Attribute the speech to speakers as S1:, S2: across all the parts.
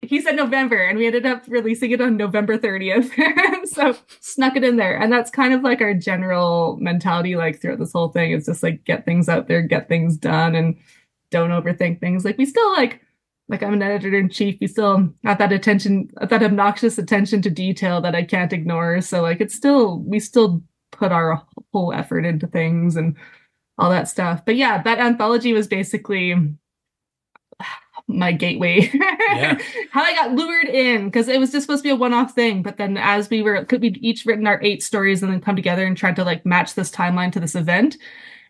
S1: he said November, and we ended up releasing it on November 30th. So snuck it in there. And that's kind of like our general mentality, like throughout this whole thing. It's just like get things out there, get things done, and don't overthink things. Like we still like I'm an editor-in-chief. We still have that attention, that obnoxious attention to detail that I can't ignore. So like we still put our whole effort into things and all that stuff. But yeah, that anthology was basically my gateway.
S2: Yeah.
S1: How I got lured in, because it was just supposed to be a one-off thing. But then as we'd each written our 8 stories and then come together and tried to like match this timeline to this event.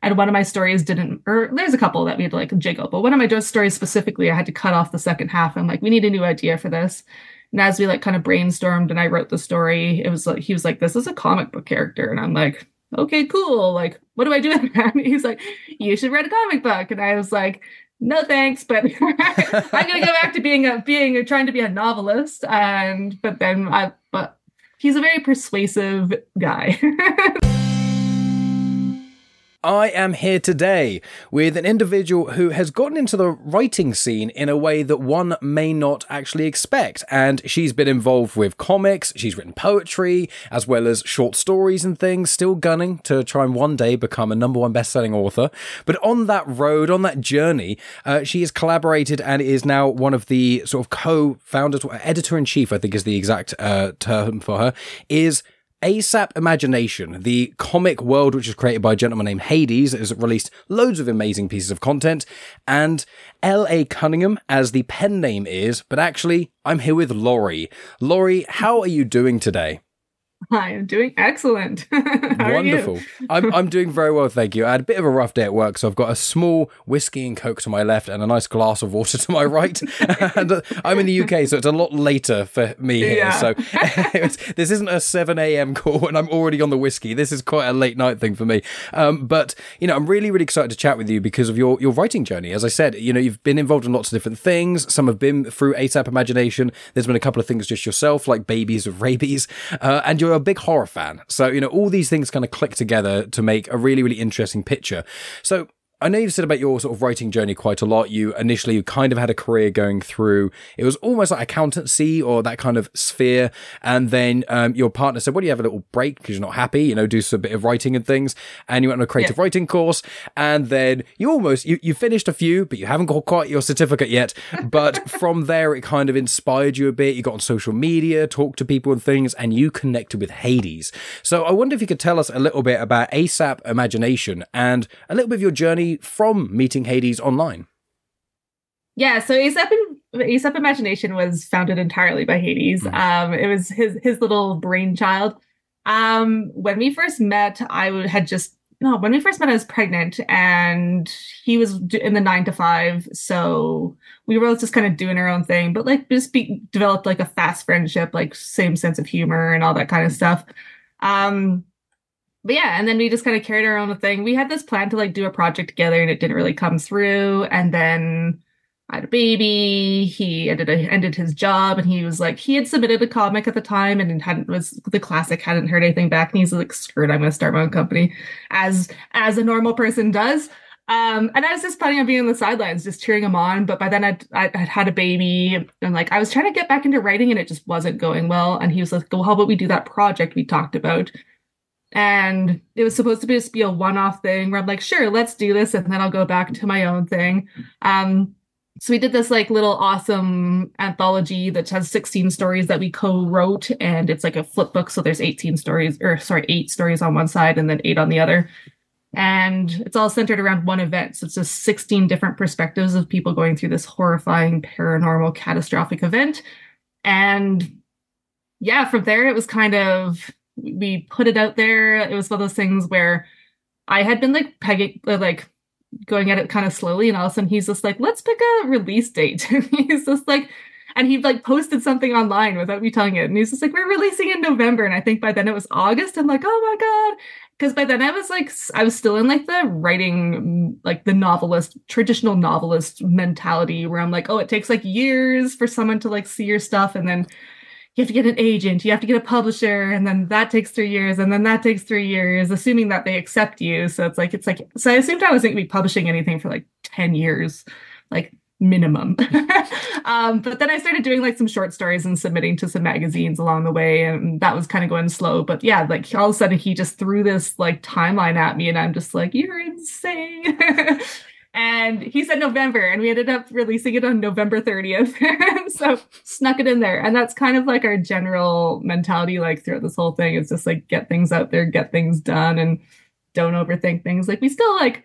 S1: And one of my stories didn't, or there's a couple that we had to like jiggle, but one of my stories specifically, I had to cut off the second half. I'm like, we need a new idea for this. And as we like kind of brainstormed and I wrote the story, it was like, he was like, this is a comic book character. And I'm like, okay, cool. Like, what do I do with that? And he's like, you should write a comic book. And I was like, no thanks, but I'm gonna go back to trying to be a novelist. But he's a very persuasive guy.
S2: I am here today with an individual who has gotten into the writing scene in a way that one may not actually expect. And she's been involved with comics, she's written poetry, as well as short stories and things, still gunning to try and one day become a #1 best-selling author. But on that road, on that journey, she has collaborated and is now one of the sort of co-founders, editor-in-chief, I think is the exact term for her, is ASAP Imagination, the comic world which is created by a gentleman named Haydes, that has released loads of amazing pieces of content, and L.A. Cunningham, as the pen name is, but actually, I'm here with Laurie. Laurie, how are you doing today?
S1: I am doing excellent. How
S2: Wonderful.
S1: Are you?
S2: I'm doing very well, thank you. I had a bit of a rough day at work, so I've got a small whiskey and coke to my left and a nice glass of water to my right. And I'm in the UK, so it's a lot later for me here.
S1: Yeah.
S2: So this isn't a 7 a.m. call and I'm already on the whiskey. This is quite a late night thing for me. But, you know, I'm really, really excited to chat with you because of your writing journey. As I said, you know, you've been involved in lots of different things. Some have been through ASAP Imagination. There's been a couple of things just yourself, like Babies with Rabies. And you're a big horror fan. So, you know, all these things kind of click together to make a really, really interesting picture. So I know you've said about your sort of writing journey quite a lot. You initially kind of had a career going through, it was almost like accountancy or that kind of sphere. And then your partner said, well, you have a little break because you're not happy, you know, do some bit of writing and things. And you went on a creative writing course. And then you finished a few, but you haven't got quite your certificate yet. But from there, it kind of inspired you a bit. You got on social media, talked to people and things, and you connected with Haydes. So I wonder if you could tell us a little bit about ASAP Imagination and a little bit of your journey from meeting Haydes online.
S1: Yeah, so ASAP Imagination was founded entirely by Haydes. It was his little brainchild. When we first met, I was pregnant and he was in the 9 to 5. So we were just kind of doing our own thing, but like developed like a fast friendship, like same sense of humor and all that kind of stuff. But yeah, and then we just kind of carried our own thing. We had this plan to like do a project together and it didn't really come through. And then I had a baby. He ended his job and he was like, he had submitted a comic at the time and was the classic, hadn't heard anything back. And he's like, screw it, I'm going to start my own company as a normal person does. And I was just planning on being on the sidelines, just cheering him on. But by then I'd had a baby and like, I was trying to get back into writing and it just wasn't going well. And he was like, well, how about we do that project we talked about? And it was supposed to just be a one-off thing where I'm like, sure, let's do this. And then I'll go back to my own thing. So we did this like little awesome anthology that has 16 stories that we co-wrote. And it's like a flip book. So there's 8 stories on one side and then 8 on the other. And it's all centered around one event. So it's just 16 different perspectives of people going through this horrifying, paranormal, catastrophic event. And yeah, from there, it was kind of, we put it out there. It was one of those things where I had been like going at it kind of slowly. And all of a sudden he's just like, let's pick a release date. And he's just like, and he like posted something online without me telling it. And he's just like, we're releasing in November. And I think by then it was August. I'm like, oh my God. Because by then I was still in like the writing, like the traditional novelist mentality where I'm like, oh, it takes like years for someone to like see your stuff. And then you have to get an agent, you have to get a publisher, and then that takes 3 years, and then that takes 3 years, assuming that they accept you. So so I assumed I wasn't going to be publishing anything for like 10 years. Like minimum. But then I started doing like some short stories and submitting to some magazines along the way, and that was kind of going slow. But yeah, like all of a sudden he just threw this like timeline at me, and I'm just like, you're insane. And he said November, and we ended up releasing it on November 30th. So snuck it in there. And that's kind of like our general mentality, like throughout this whole thing. It's just like, get things out there, get things done, and don't overthink things. Like we still like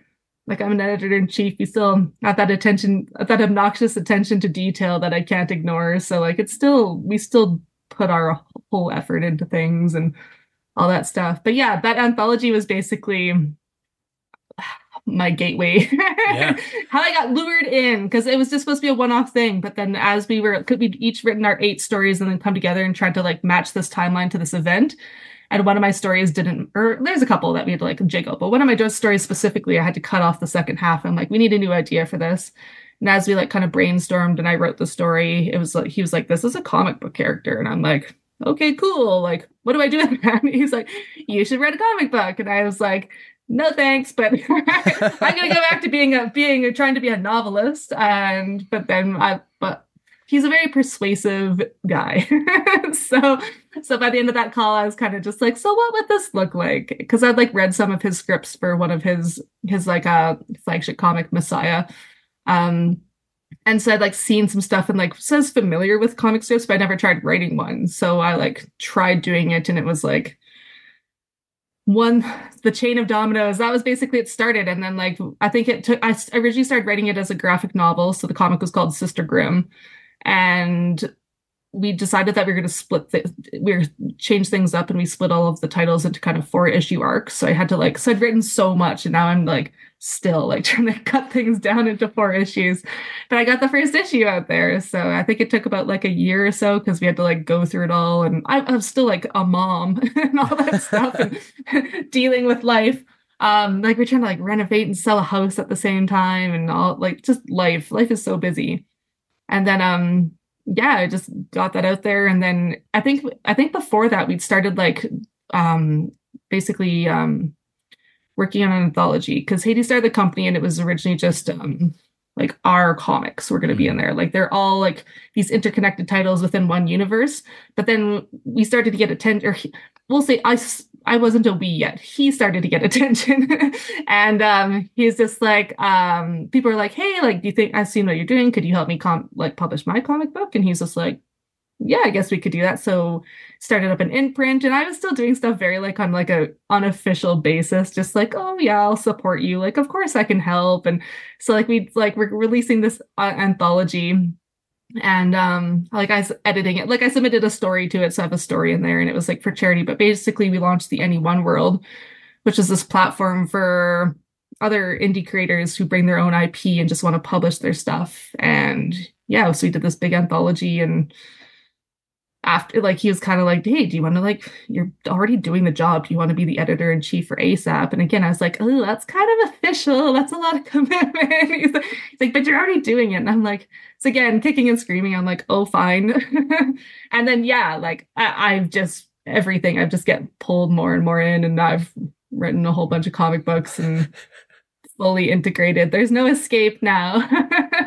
S1: I'm an editor-in-chief. We still have that attention, that obnoxious attention to detail that I can't ignore. So like we still put our whole effort into things and all that stuff. But yeah, that anthology was basically my gateway.
S2: Yeah.
S1: How I got lured in, because it was just supposed to be a one-off thing, but then as we'd each written our 8 stories and then come together and tried to like match this timeline to this event, and one of my stories didn't, or there's a couple that we had to like jiggle, but one of my stories specifically I had to cut off the second half. I'm like, we need a new idea for this. And as we like kind of brainstormed and I wrote the story, it was like, he was like, this is a comic book character, and I'm like, okay, cool, like what do I do with that? And he's like, you should write a comic book. And I was like, no thanks, but I'm gonna go back to trying to be a novelist. But he's a very persuasive guy. So by the end of that call, I was kind of just like, so what would this look like? Because I'd like read some of his scripts for one of his like flagship comic, Messiah. And so I'd like seen some stuff and like says familiar with comic strips, but I never tried writing one. So I like tried doing it, and it was like the chain of dominoes. That was basically it started. And then like I think I originally started writing it as a graphic novel, so the comic was called Sister Grimm, and we decided that we were going to change things up, and we split all of the titles into kind of 4-issue arcs. So I had to like, so I'd written so much, and now I'm like still like trying to cut things down into 4 issues. But I got the first issue out there. So I think it took about like a year or so, because we had to like go through it all. And I'm still like a mom and all that stuff and dealing with life. Like we're trying to like renovate and sell a house at the same time, and all like just life is so busy. And then yeah, I just got that out there. And then I think before that we'd started like basically working on an anthology, because Haydes started the company and it was originally just like our comics were going to be in there. Like they're all like these interconnected titles within one universe. But then we started to get attention, or we'll say I wasn't a we yet. He started to get attention. And he's just like, people are like, hey, like, do you think, I've seen what you're doing, could you help me publish my comic book? And he's just like, yeah, I guess we could do that. So started up an imprint, and I was still doing stuff very like on like a unofficial basis, just like, oh yeah, I'll support you. Like, of course I can help. And so like we're releasing this anthology, and like I was editing it, like I submitted a story to it, so I have a story in there, and it was like for charity. But basically we launched the Anyone World, which is this platform for other indie creators who bring their own IP and just want to publish their stuff. And yeah, so we did this big anthology, and after, like, he was kind of like, hey, do you want to, like, you're already doing the job, do you want to be the editor-in-chief for ASAP? And again, I was like, oh, that's kind of official, that's a lot of commitment. He's like, but you're already doing it. And I'm like, so again, kicking and screaming, I'm like, oh, fine. And then yeah, like I've just get pulled more and more in, and I've written a whole bunch of comic books and fully integrated. There's no escape now.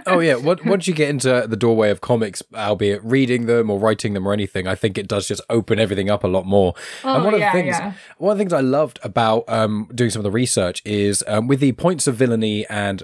S2: Oh yeah, once you get into the doorway of comics, albeit reading them or writing them or anything, I think it does just open everything up a lot more.
S1: Oh,
S2: and one of the things I loved about doing some of the research is with the Points of Villainy and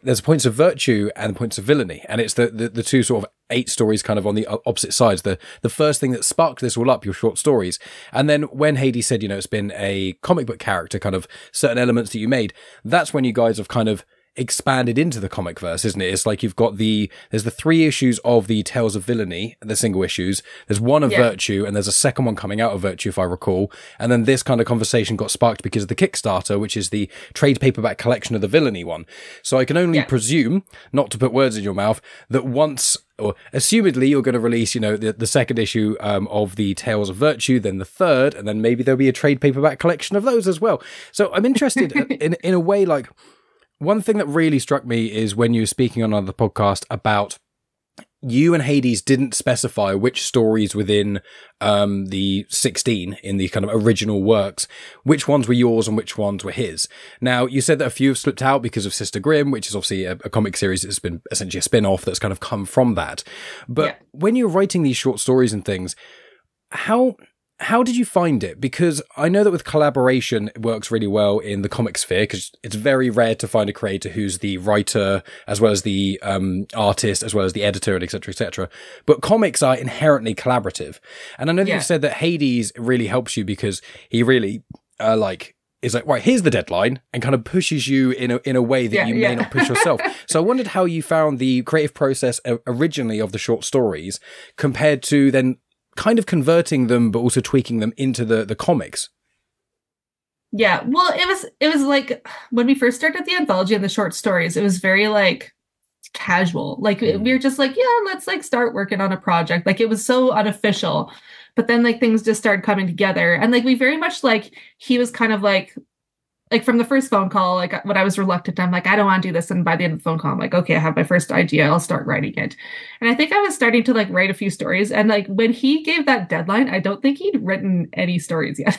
S2: there's Points of Virtue and Points of Villainy, and it's the two sort of 8 stories kind of on the opposite sides. The first thing that sparked this all up, your short stories. And then when Haydes said, it's been a comic book character, kind of certain elements that you made, that's when you guys have kind of expanded into the comic verse, isn't it? It's like you've got there's the 3 issues of the Tales of Villainy, the single issues. There's one of Virtue, and there's a second one coming out of Virtue, if I recall. And then this kind of conversation got sparked because of the Kickstarter, which is the trade paperback collection of the Villainy one. So I can only presume, not to put words in your mouth, that once, or assumedly, you're going to release, the second issue of the Tales of Virtue, then the third, and then maybe there'll be a trade paperback collection of those as well. So I'm interested in a way, like, one thing that really struck me is when you were speaking on another podcast about you and Haydes didn't specify which stories within the 16 in the kind of original works, which ones were yours and which ones were his. Now, you said that a few have slipped out because of Sister Grimm, which is obviously a comic series that's been essentially a spin-off that's kind of come from that. But when you're writing these short stories and things, how did you find it? Because I know that with collaboration, it works really well in the comic sphere, because it's very rare to find a creator who's the writer, as well as the artist, as well as the editor, and et cetera, et cetera. But comics are inherently collaborative. And I know that you've said that Haydes really helps you because he really, is like, right, here's the deadline, and kind of pushes you in a way that you may not push yourself. So I wondered how you found the creative process originally of the short stories compared to then kind of converting them, but also tweaking them into the comics.
S1: Yeah, well, it was like when we first started the anthology and the short stories, it was very like casual. Like we were just like, yeah, let's like start working on a project. Like it was so unofficial, but then like things just started coming together, and like we very much like he was kind of like from the first phone call, like when I was reluctant, I'm like, I don't want to do this. And by the end of the phone call, I'm like, okay, I have my first idea. I'll start writing it. And I think I was starting to like write a few stories. And like when he gave that deadline, I don't think he'd written any stories yet.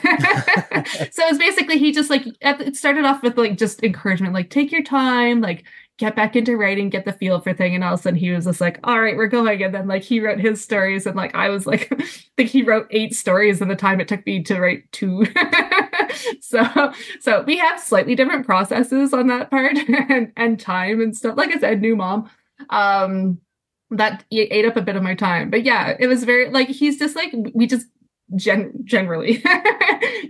S1: So it's basically, he just like, it started off with like just encouragement, like take your time, like get back into writing, get the feel for thing. And all of a sudden he was just like, all right, we're going. And then like he wrote his stories, and like I was like, I think he wrote 8 stories in the time it took me to write 2. So we have slightly different processes on that part and time and stuff. Like I said, new mom, that ate up a bit of my time. But yeah, it was very like, he's just like, we just generally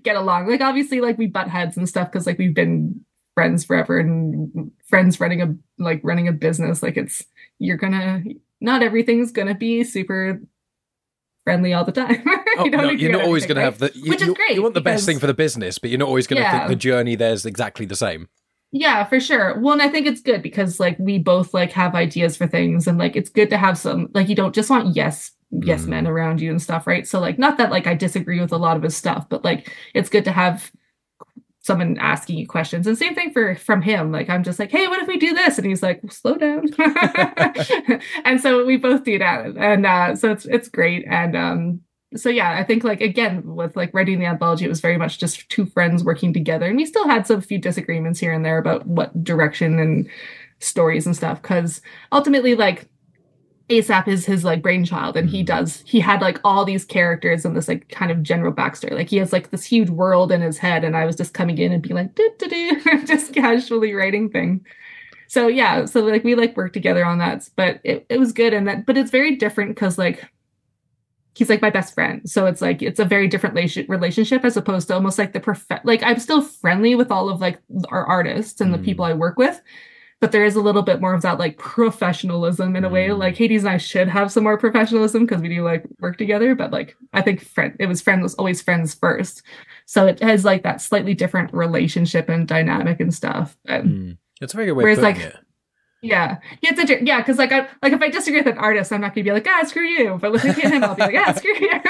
S1: get along. Like obviously like we butt heads and stuff because like we've been friends forever, and friends running a business. Like not everything's gonna be super friendly all the time.
S2: You're not always going to have
S1: which is great.
S2: You want the best thing for the business, but you're not always going to think the journey there's exactly the same.
S1: Yeah, for sure. Well, and I think it's good because like we both like have ideas for things, and like it's good to have some, like you don't just want yes men around you and stuff, right? So like not that like I disagree with a lot of his stuff, but like it's good to have someone asking you questions. And same thing from him. Like I'm just like, hey, what if we do this? And he's like, well, slow down. And so we both do that. And so it's great. And so yeah, I think like again with like writing the anthology, it was very much just 2 friends working together. And we still had some few disagreements here and there about what direction and stories and stuff. Cause ultimately like ASAP is his like brainchild, and he had like all these characters and this like kind of general backstory. Like he has like this huge world in his head, and I was just coming in and being like just casually writing thing. So yeah, so like we like work together on that, but it was good. And but it's very different because like he's like my best friend, so it's like it's a very different relationship as opposed to almost like like I'm still friendly with all of like our artists and the people I work with. But there is a little bit more of that like professionalism in a way. Like Hades and I should have some more professionalism because we do like work together. But like I think was always friends first. So it has like that slightly different relationship and dynamic and stuff.
S2: That's a very good way of putting it.
S1: Yeah, because like if I disagree with an artist, I'm not gonna be like, screw you. But with him, I'll be like, screw you.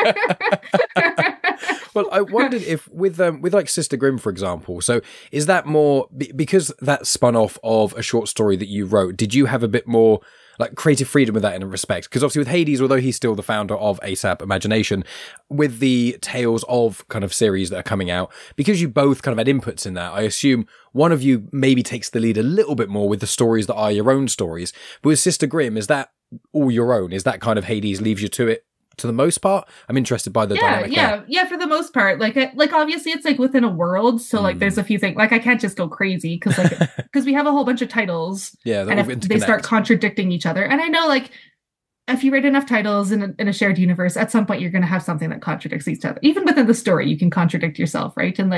S2: Well, I wondered if with like Sister Grimm, for example. So is that more because that spun off of a short story that you wrote? Did you have a bit more like creative freedom with that in a respect? Because obviously with Haydes, although he's still the founder of ASAP Imagination, with the Tales of kind of series that are coming out, because you both kind of had inputs in that, I assume one of you maybe takes the lead a little bit more with the stories that are your own stories. But with Sister Grimm, is that all your own? Is that kind of Haydes leaves you to it to the most part? I'm interested by the dynamic there.
S1: Yeah, for the most part. Like obviously it's like within a world, so like there's a few things like I can't just go crazy because like because we have a whole bunch of titles.
S2: Yeah,
S1: and if they start contradicting each other, and I know like if you write enough titles in a shared universe, at some point you're going to have something that contradicts each other. Even within the story, you can contradict yourself, right? And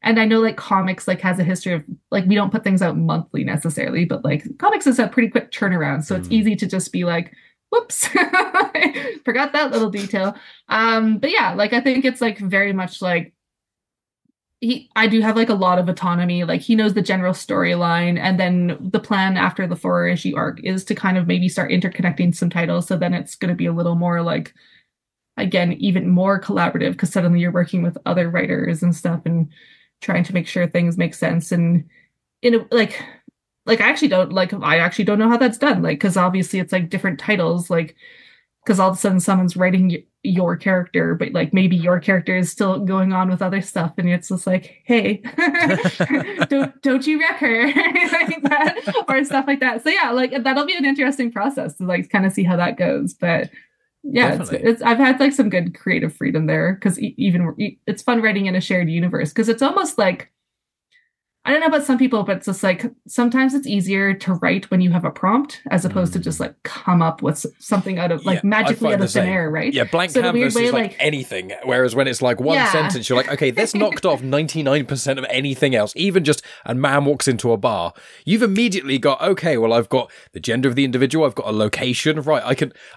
S1: I know like comics like has a history of like we don't put things out monthly necessarily, but like comics is a pretty quick turnaround, so it's easy to just be like, whoops, forgot that little detail. But yeah, like I think it's like very much like I do have like a lot of autonomy. Like he knows the general storyline, and then the plan after the 4-issue arc is to kind of maybe start interconnecting some titles. So then it's going to be a little more like, again, even more collaborative because suddenly you're working with other writers and stuff and trying to make sure things make sense. And in a, like like I actually don't know how that's done. Like, because obviously it's like different titles, like because all of a sudden someone's writing your character, but like maybe your character is still going on with other stuff, and it's just like, hey, don't you wreck her like that, or stuff like that. So yeah, like that'll be an interesting process to like kind of see how that goes. But yeah, it's I've had like some good creative freedom there because even it's fun writing in a shared universe because it's almost like, I don't know about some people, but it's just like sometimes it's easier to write when you have a prompt as opposed to just like come up with something out of like magically out of thin air, right?
S2: Yeah, blank canvas is like anything. Whereas when it's like one sentence, you're like, okay, this knocked off 99% of anything else. Even just a man walks into a bar, you've immediately got, okay, well, I've got the gender of the individual, I've got a location, right?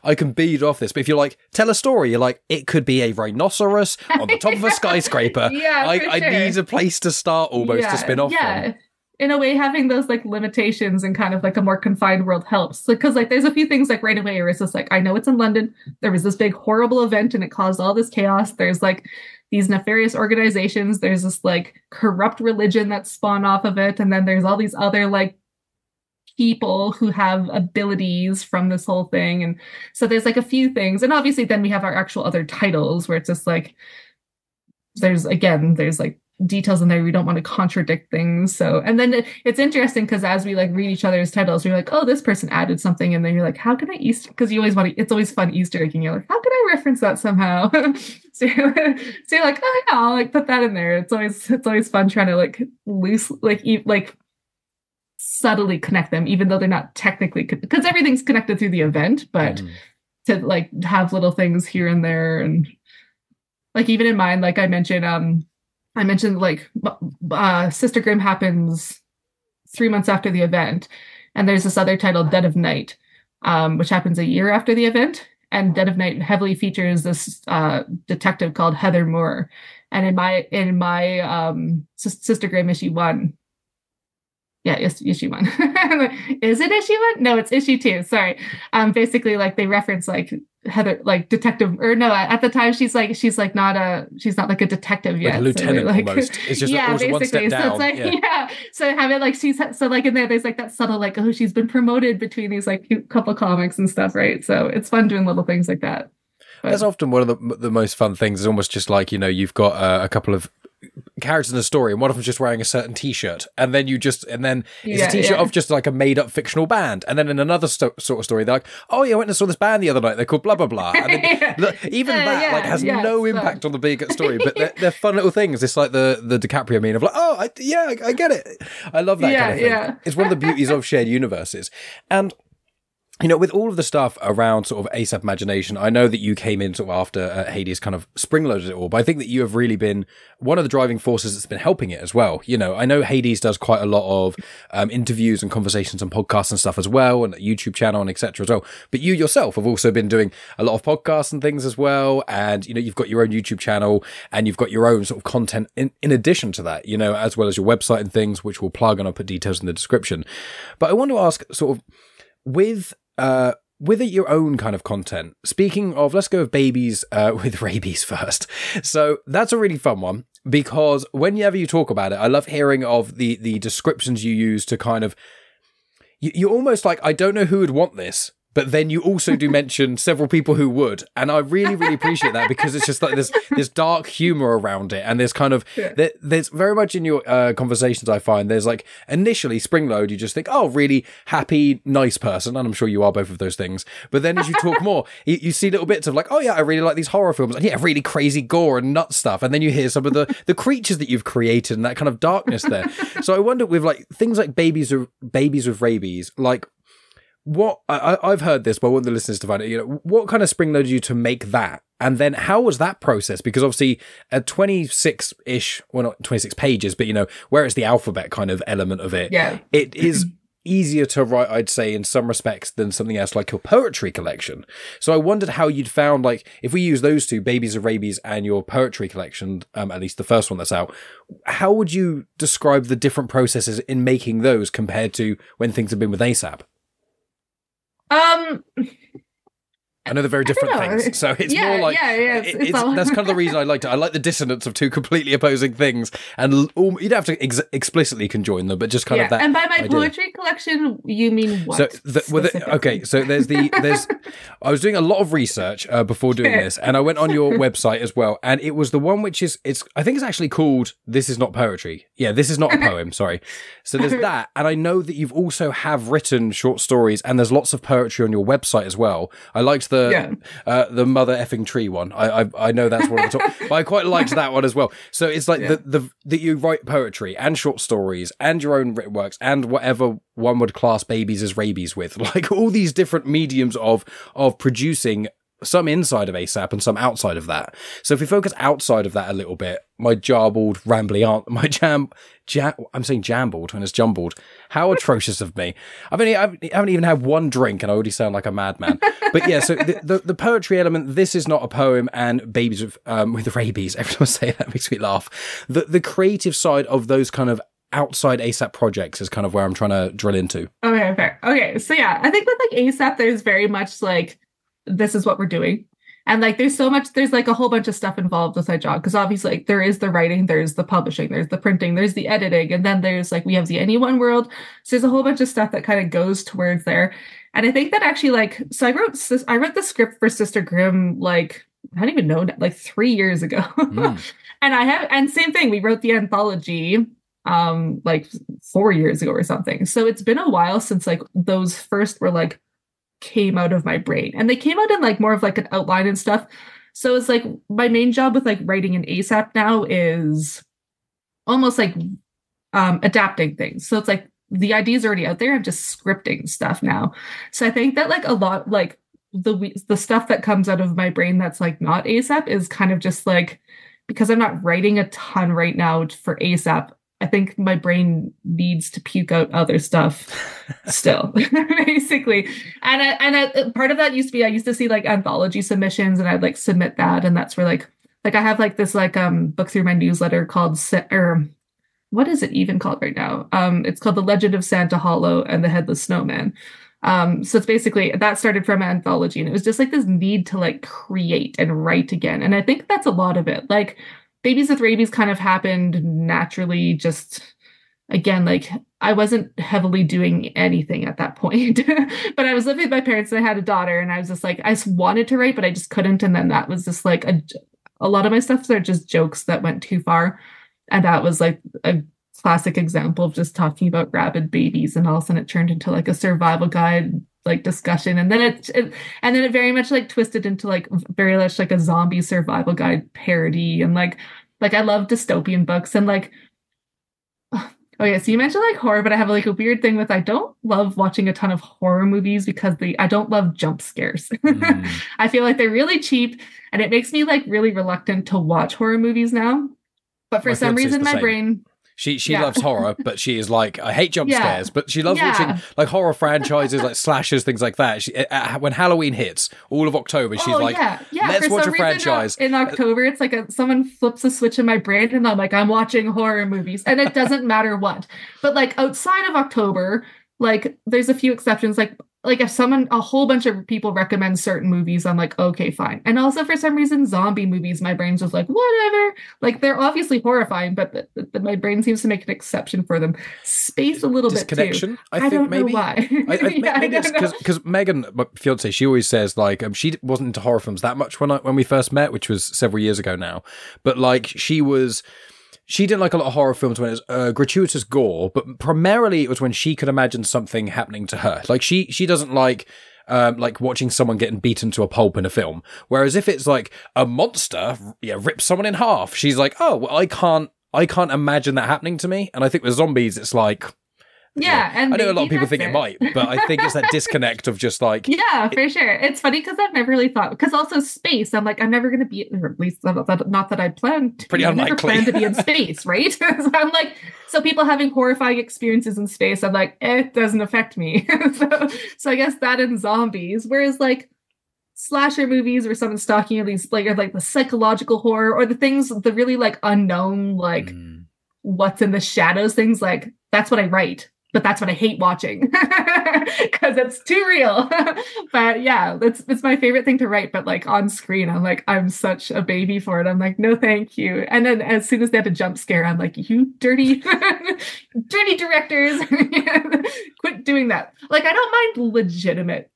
S2: I can bead off this. But if you're like, tell a story, you're like, it could be a rhinoceros on the top of a skyscraper. I need a place to start almost to spin off.
S1: Yeah, in a way, having those like limitations and kind of like a more confined world helps. Because like there's a few things like right away where it's just like, I know it's in London. There was this big horrible event and it caused all this chaos. There's like these nefarious organizations. There's this like corrupt religion that spawned off of it. And then there's all these other like people who have abilities from this whole thing. And so there's like a few things. And obviously then we have our actual other titles where it's just like, there's like details in there. We don't want to contradict things. So, and then it's interesting because as we like read each other's titles, you're like, oh, this person added something. And then you're like, how can I because you always want to, it's always fun Easter egging. You're like, how can I reference that somehow? so you're like, oh yeah, I'll like put that in there. It's always fun trying to like like subtly connect them, even though they're not technically, because everything's connected through the event, but to like have little things here and there. And like, even in mine, like I mentioned like Sister Grimm happens 3 months after the event. And there's this other title, Dead of Night, which happens a year after the event. And Dead of Night heavily features this detective called Heather Moore. And in my Sister Grimm issue 1, yeah, issue 1. Is it issue 1? No, it's issue 2. Sorry. Basically, like they reference like Heather, like detective, or no, at the time she's not like a detective yet.
S2: Like a lieutenant, so almost. It's just almost one step down.
S1: So it's like, So have it like so like in there's like that subtle like, oh, she's been promoted between these like couple comics and stuff, right? So it's fun doing little things like that. But
S2: that's often one of the most fun things. Is almost just like, you've got a couple of characters in a story and one of them's just wearing a certain t-shirt, and then it's a t-shirt of just like a made-up fictional band, and then in another sort of story they're like, oh yeah, I went and saw this band the other night, they're called blah blah blah, and then, has no impact on the bigger story, but they're fun little things. It's like the DiCaprio meme of like, oh I get it. I love that kind of thing. It's one of the beauties of shared universes. And with all of the stuff around sort of ASAP Imagination, I know that you came in sort of after Haydes kind of spring-loaded it all, but I think that you have really been one of the driving forces that's been helping it as well. I know Haydes does quite a lot of interviews and conversations and podcasts and stuff as well, and a YouTube channel and etc. as well. But you yourself have also been doing a lot of podcasts and things as well, and you've got your own YouTube channel and you've got your own sort of content in addition to that, as well as your website and things, which we'll plug, and I'll put details in the description. But I want to ask, sort of, with your own kind of content, speaking of, let's go with babies with rabies first. So that's a really fun one, because whenever you talk about it, I love hearing of the descriptions you use to kind of, you're almost like, I don't know who would want this, but then you also do mention several people who would. And I really, really appreciate that, because it's just like this dark humor around it. And there's kind of, there's very much in your conversations, I find, there's like initially Springload, you just think, oh, really happy, nice person. And I'm sure you are both of those things. But then as you talk more, you see little bits of like, oh yeah, I really like these horror films. And yeah, really crazy gore and nut stuff. And then you hear some of the creatures that you've created and that kind of darkness there. So I wonder, with like things like babies with rabies, like, what I've heard this, but I want the listeners to find it. What kind of spring-loaded you to make that, and then how was that process? Because obviously, at 26-ish, well, not 26 pages, but where it's the alphabet kind of element of it, it is easier to write, I'd say, in some respects, than something else like your poetry collection. So I wondered how you'd found, like, if we use those two, Babies of Rabies and your poetry collection, at least the first one that's out, how would you describe the different processes in making those compared to when things have been with ASAP? I know they're very different things. So it's more like, that's kind of the reason I liked it. I like the dissonance of two completely opposing things. And you don't have to explicitly conjoin them, but just kind of that.
S1: And by my
S2: idea.
S1: Poetry collection, you mean what?
S2: So there's I was doing a lot of research before doing this, and I went on your website as well, and it was the one which I think it's actually called This Is Not Poetry. Yeah, This Is Not a Poem, sorry. So there's that, and I know that you've also have written short stories, and there's lots of poetry on your website as well. I liked the mother effing tree one. I know that's one of the top, but I quite liked that one as well. So it's like that you write poetry and short stories and your own written works and whatever one would class Babies as Rabies with, like all these different mediums of producing, some inside of ASAP and some outside of that. So if we focus outside of that a little bit, my jarbled, rambly I'm saying jambled when it's jumbled. How atrocious of me. I haven't even had one drink and I already sound like a madman. But yeah, so the poetry element, This Is Not a Poem, and Babies with Rabies, every time I say that makes me laugh. The creative side of those kind of outside ASAP projects is kind of where I'm trying to drill into.
S1: Okay. So yeah, I think with like ASAP, there's very much like, this is what we're doing. And like, there's like a whole bunch of stuff involved with my job. Cause obviously like, there is the writing, there's the publishing, there's the printing, there's the editing. And then there's like, we have the Anyone world. So there's a whole bunch of stuff that kind of goes towards there. And I think that actually like, so I wrote the script for Sister Grimm, like, I don't even know, like 3 years ago. And same thing, we wrote the anthology, like 4 years ago or something. So it's been a while since like those first were like, came out of my brain, and they came out in like more of like an outline and stuff. So it's like my main job with like writing in ASAP now is almost like adapting things. So it's like the idea is already out there. I'm just scripting stuff now. So I think that like a lot like the stuff that comes out of my brain that's like not ASAP is kind of just like, because I'm not writing a ton right now for ASAP, I think my brain needs to puke out other stuff still, basically. And part of that used to be, I used to see like anthology submissions and I'd like submit that. And that's where like I have like this like book through my newsletter called, or what is it even called right now? It's called The Legend of Santa Hollow and the Headless Snowman. So it's basically, that started from anthology, and it was just like this need to like create and write again. And I think that's a lot of it. Like, Babies with Rabies kind of happened naturally, just, again, like, I wasn't heavily doing anything at that point, but I was living with my parents and I had a daughter, and I was just like, I just wanted to write, but I just couldn't. And then that was just like, a lot of my stuff are just jokes that went too far. And that was like a classic example of just talking about rabid babies, and all of a sudden it turned into like a survival guide like discussion, and then it very much like twisted into like very much like a zombie survival guide parody. And like I love dystopian books, and like, oh yeah, so you mentioned like horror, but I have like a weird thing with, I don't love watching a ton of horror movies because I don't love jump scares. I feel like they're really cheap, and it makes me like really reluctant to watch horror movies now. But for some reason my brain,
S2: She loves horror, but she is like, I hate jump scares, but she loves watching like horror franchises, like slashers, things like that. When Halloween hits, all of October, she's let's watch a franchise.
S1: In October, it's like someone flips a switch in my brain, and I'm like, I'm watching horror movies, and it doesn't matter what. But like outside of October, like there's a few exceptions, like if a whole bunch of people recommend certain movies, I'm like, okay, fine. And also for some reason, zombie movies, my brain's just like, whatever. Like, they're obviously horrifying, but my brain seems to make an exception for them. Space a little bit too.
S2: I think maybe.
S1: Know why.
S2: Maybe it's because Megan, my fiance, she always says like, she wasn't into horror films that much when we first met, which was several years ago now. But like, she didn't like a lot of horror films when it was gratuitous gore, but primarily it was when she could imagine something happening to her. Like, she doesn't like watching someone getting beaten to a pulp in a film. Whereas if it's like a monster, rips someone in half, she's like, oh, well, I can't imagine that happening to me. And I think with zombies, it's like,
S1: and
S2: I know a lot of people think it might, but I think it's that disconnect of just like...
S1: Yeah, for sure. It's funny because I've never really thought... Because also space, I'm like, I'm never going to be... Or at least not that I plan to.
S2: Pretty unlikely.
S1: I never plan to be in space, right? So I'm like... So people having horrifying experiences in space, I'm like, it doesn't affect me. So I guess that and zombies. Whereas like slasher movies where someone's stalking at least like the psychological horror, or the things, the really like unknown, like what's in the shadows, things like... That's what I write. but that's what I hate watching because it's too real. But yeah, it's my favorite thing to write. But like on screen, I'm like, I'm such a baby for it. I'm like, no, thank you. And then as soon as they have a jump scare, I'm like, you dirty, dirty directors, quit doing that. Like, I don't mind legitimate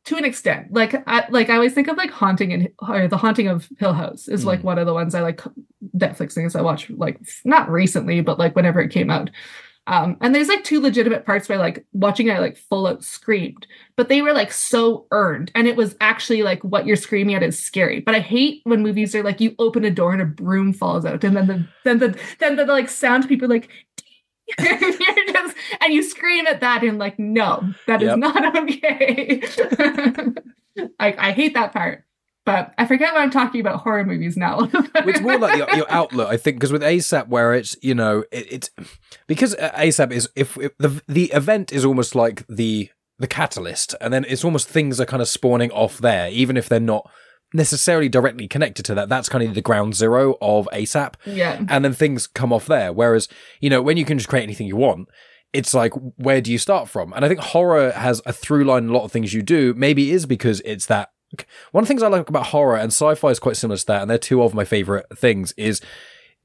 S1: to an extent. Like I always think of like The Haunting of Hill House is like one of the ones I like Netflix things I watch, like not recently, but like whenever it came out. And there's like two legitimate parts where like watching I like full out screamed, but they were like so earned, and it was actually like what you're screaming at is scary. But I hate when movies are like you open a door and a broom falls out, and then the like sound people like and you scream at that and like, no, that is not okay. I hate that part. But I forget what I'm talking about horror movies now.
S2: It's more like your outlet, I think, because with ASAP, where it's, you know, it's because ASAP is, if the event is almost like the catalyst, and then it's almost things are kind of spawning off there, even if they're not necessarily directly connected to that. That's kind of the ground zero of ASAP.
S1: Yeah.
S2: And then things come off there. Whereas, you know, when you can just create anything you want, it's like, where do you start from? And I think horror has a through line in a lot of things you do. Maybe it is because it's that. One of the things I like about horror, and sci-fi is quite similar to that, and they're two of my favorite things, is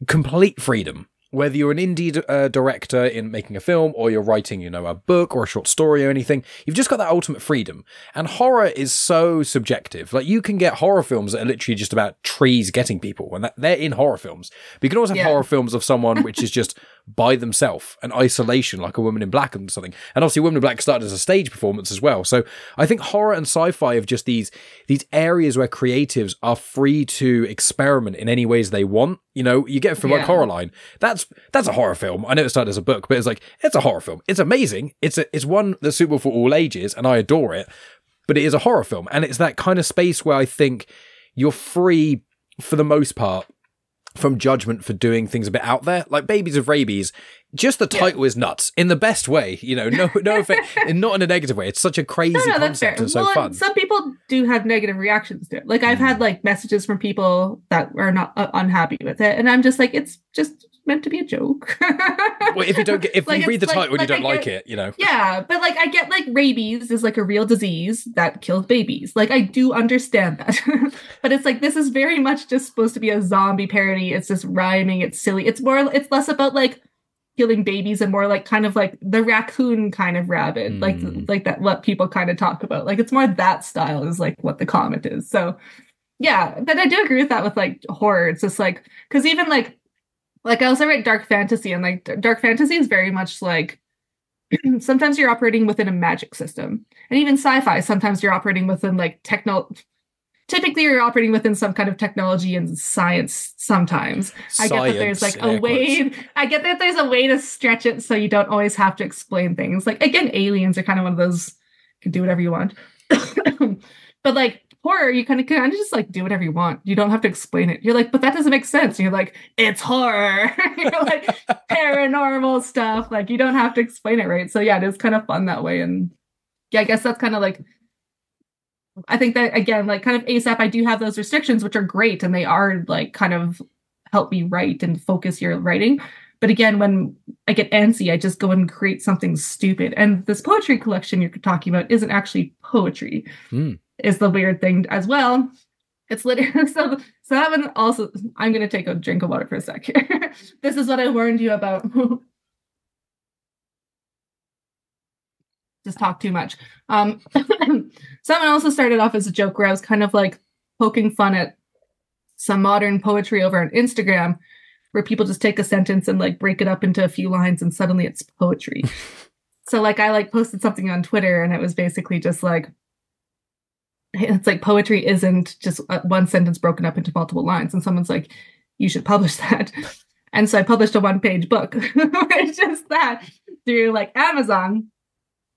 S2: complete freedom. Whether you're an indie director in making a film, or you're writing, you know, a book or a short story or anything, you've just got that ultimate freedom. And horror is so subjective. Like, you can get horror films that are literally just about trees getting people, and they're in horror films. But you can also have horror films of someone which is just by themselves, an isolation, like A Woman in Black and something. And obviously Woman in Black started as a stage performance as well. So I think horror and sci-fi have just these areas where creatives are free to experiment in any ways they want. You know, you get from like Coraline. That's a horror film. I know it started as a book, but it's like, it's a horror film. It's amazing. It's one that's suitable for all ages, and I adore it. But it is a horror film, and it's that kind of space where I think you're free for the most part from judgment for doing things a bit out there. Like Babies of Rabies, just the title is nuts in the best way, you know, no effect, and not in a negative way. It's such a crazy concept and so fun.
S1: Some people do have negative reactions to it. Like I've had like messages from people that are not unhappy with it, and I'm just like, it's just meant to be a joke.
S2: Well, if like, you read the title and you don't like it, you know.
S1: Yeah, but like I get like rabies is like a real disease that kills babies. Like I do understand that. But it's like, this is very much just supposed to be a zombie parody. It's just rhyming, it's silly. It's less about like killing babies and more like kind of like the raccoon kind of rabbit, like that what people kind of talk about. Like it's more that style is like what the comment is. So yeah, but I do agree with that with like horror. It's just like, because even like I also write dark fantasy, and like dark fantasy is very much like sometimes you're operating within a magic system, and even sci-fi sometimes you're operating within like typically you're operating within some kind of technology and science sometimes. I get that there's like a way I get that there's a way to stretch it so you don't always have to explain things. Like again, aliens are kind of one of those, you can do whatever you want. But like horror, you kind of just like do whatever you want. You don't have to explain it. You're like, but that doesn't make sense. And you're like, it's horror. You're like paranormal stuff. Like you don't have to explain it, right? So yeah, it is kind of fun that way. And yeah, I guess that's kind of like, I think that again, like kind of ASAP, I do have those restrictions, which are great, and they are like kind of help me write and focus your writing. But again, when I get antsy, I just go and create something stupid. And this poetry collection you're talking about isn't actually poetry. Is the weird thing as well. It's literally so that one also. I'm gonna take a drink of water for a sec. This is what I warned you about. Just talk too much. Someone also started off as a joke where I was kind of like poking fun at some modern poetry over on Instagram, where people just take a sentence and like break it up into a few lines, and suddenly it's poetry. So like I like posted something on Twitter, and it was basically just like, it's like poetry isn't just one sentence broken up into multiple lines. And someone's like, you should publish that. And so I published a 1-page book. It's just that through like Amazon.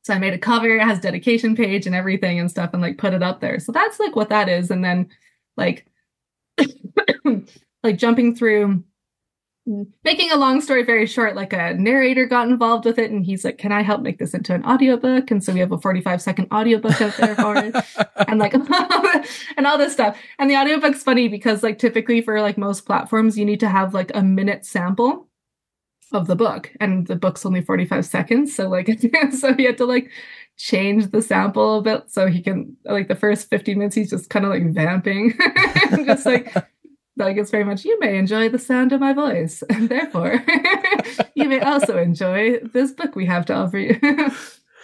S1: So I made a cover, it has dedication page and everything and stuff, and like put it up there. So that's like what that is. And then like, like jumping through, making a long story very short, like a narrator got involved with it, and he's like, can I help make this into an audiobook? And so we have a 45-second audiobook out there for it. And like, and all this stuff. And the audiobook's funny because like typically for like most platforms, you need to have like a minute sample. of the book, and the book's only 45 seconds, so like so he had to like change the sample a bit so he can, like, the first 15 minutes he's just kind of like vamping just like it's very much, you may enjoy the sound of my voice, and therefore you may also enjoy this book we have to offer you.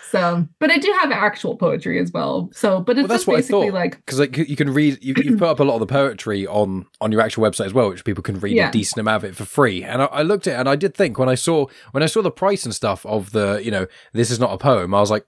S1: So, but I do have actual poetry as well. So, but it's
S2: that's what
S1: basically
S2: I thought.
S1: like,
S2: because like you can read, you've put up a lot of the poetry on your actual website as well, which people can read a decent amount of it for free. And I looked at it and I did think when I saw the price and stuff of the, you know, this is not a poem, I was like,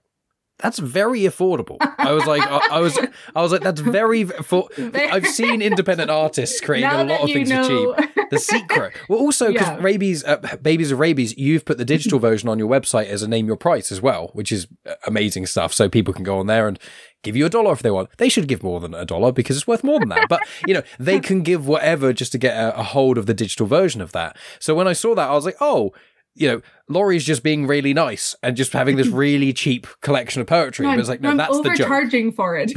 S2: that's very affordable. I was like, I was like, that's very. I've seen independent artists creating a lot of things for cheap. The secret. Well, also because Rabies, Babies of Rabies, you've put the digital version on your website as a name your price as well, which is amazing stuff. So people can go on there and give you $1 if they want. They should give more than $1 because it's worth more than that. But you know, they can give whatever just to get a hold of the digital version of that. So when I saw that, I was like, oh. You know, Laurie's just being really nice and just having this really cheap collection of poetry.
S1: No,
S2: but it's like, no, that's the joke. I'm
S1: overcharging for it.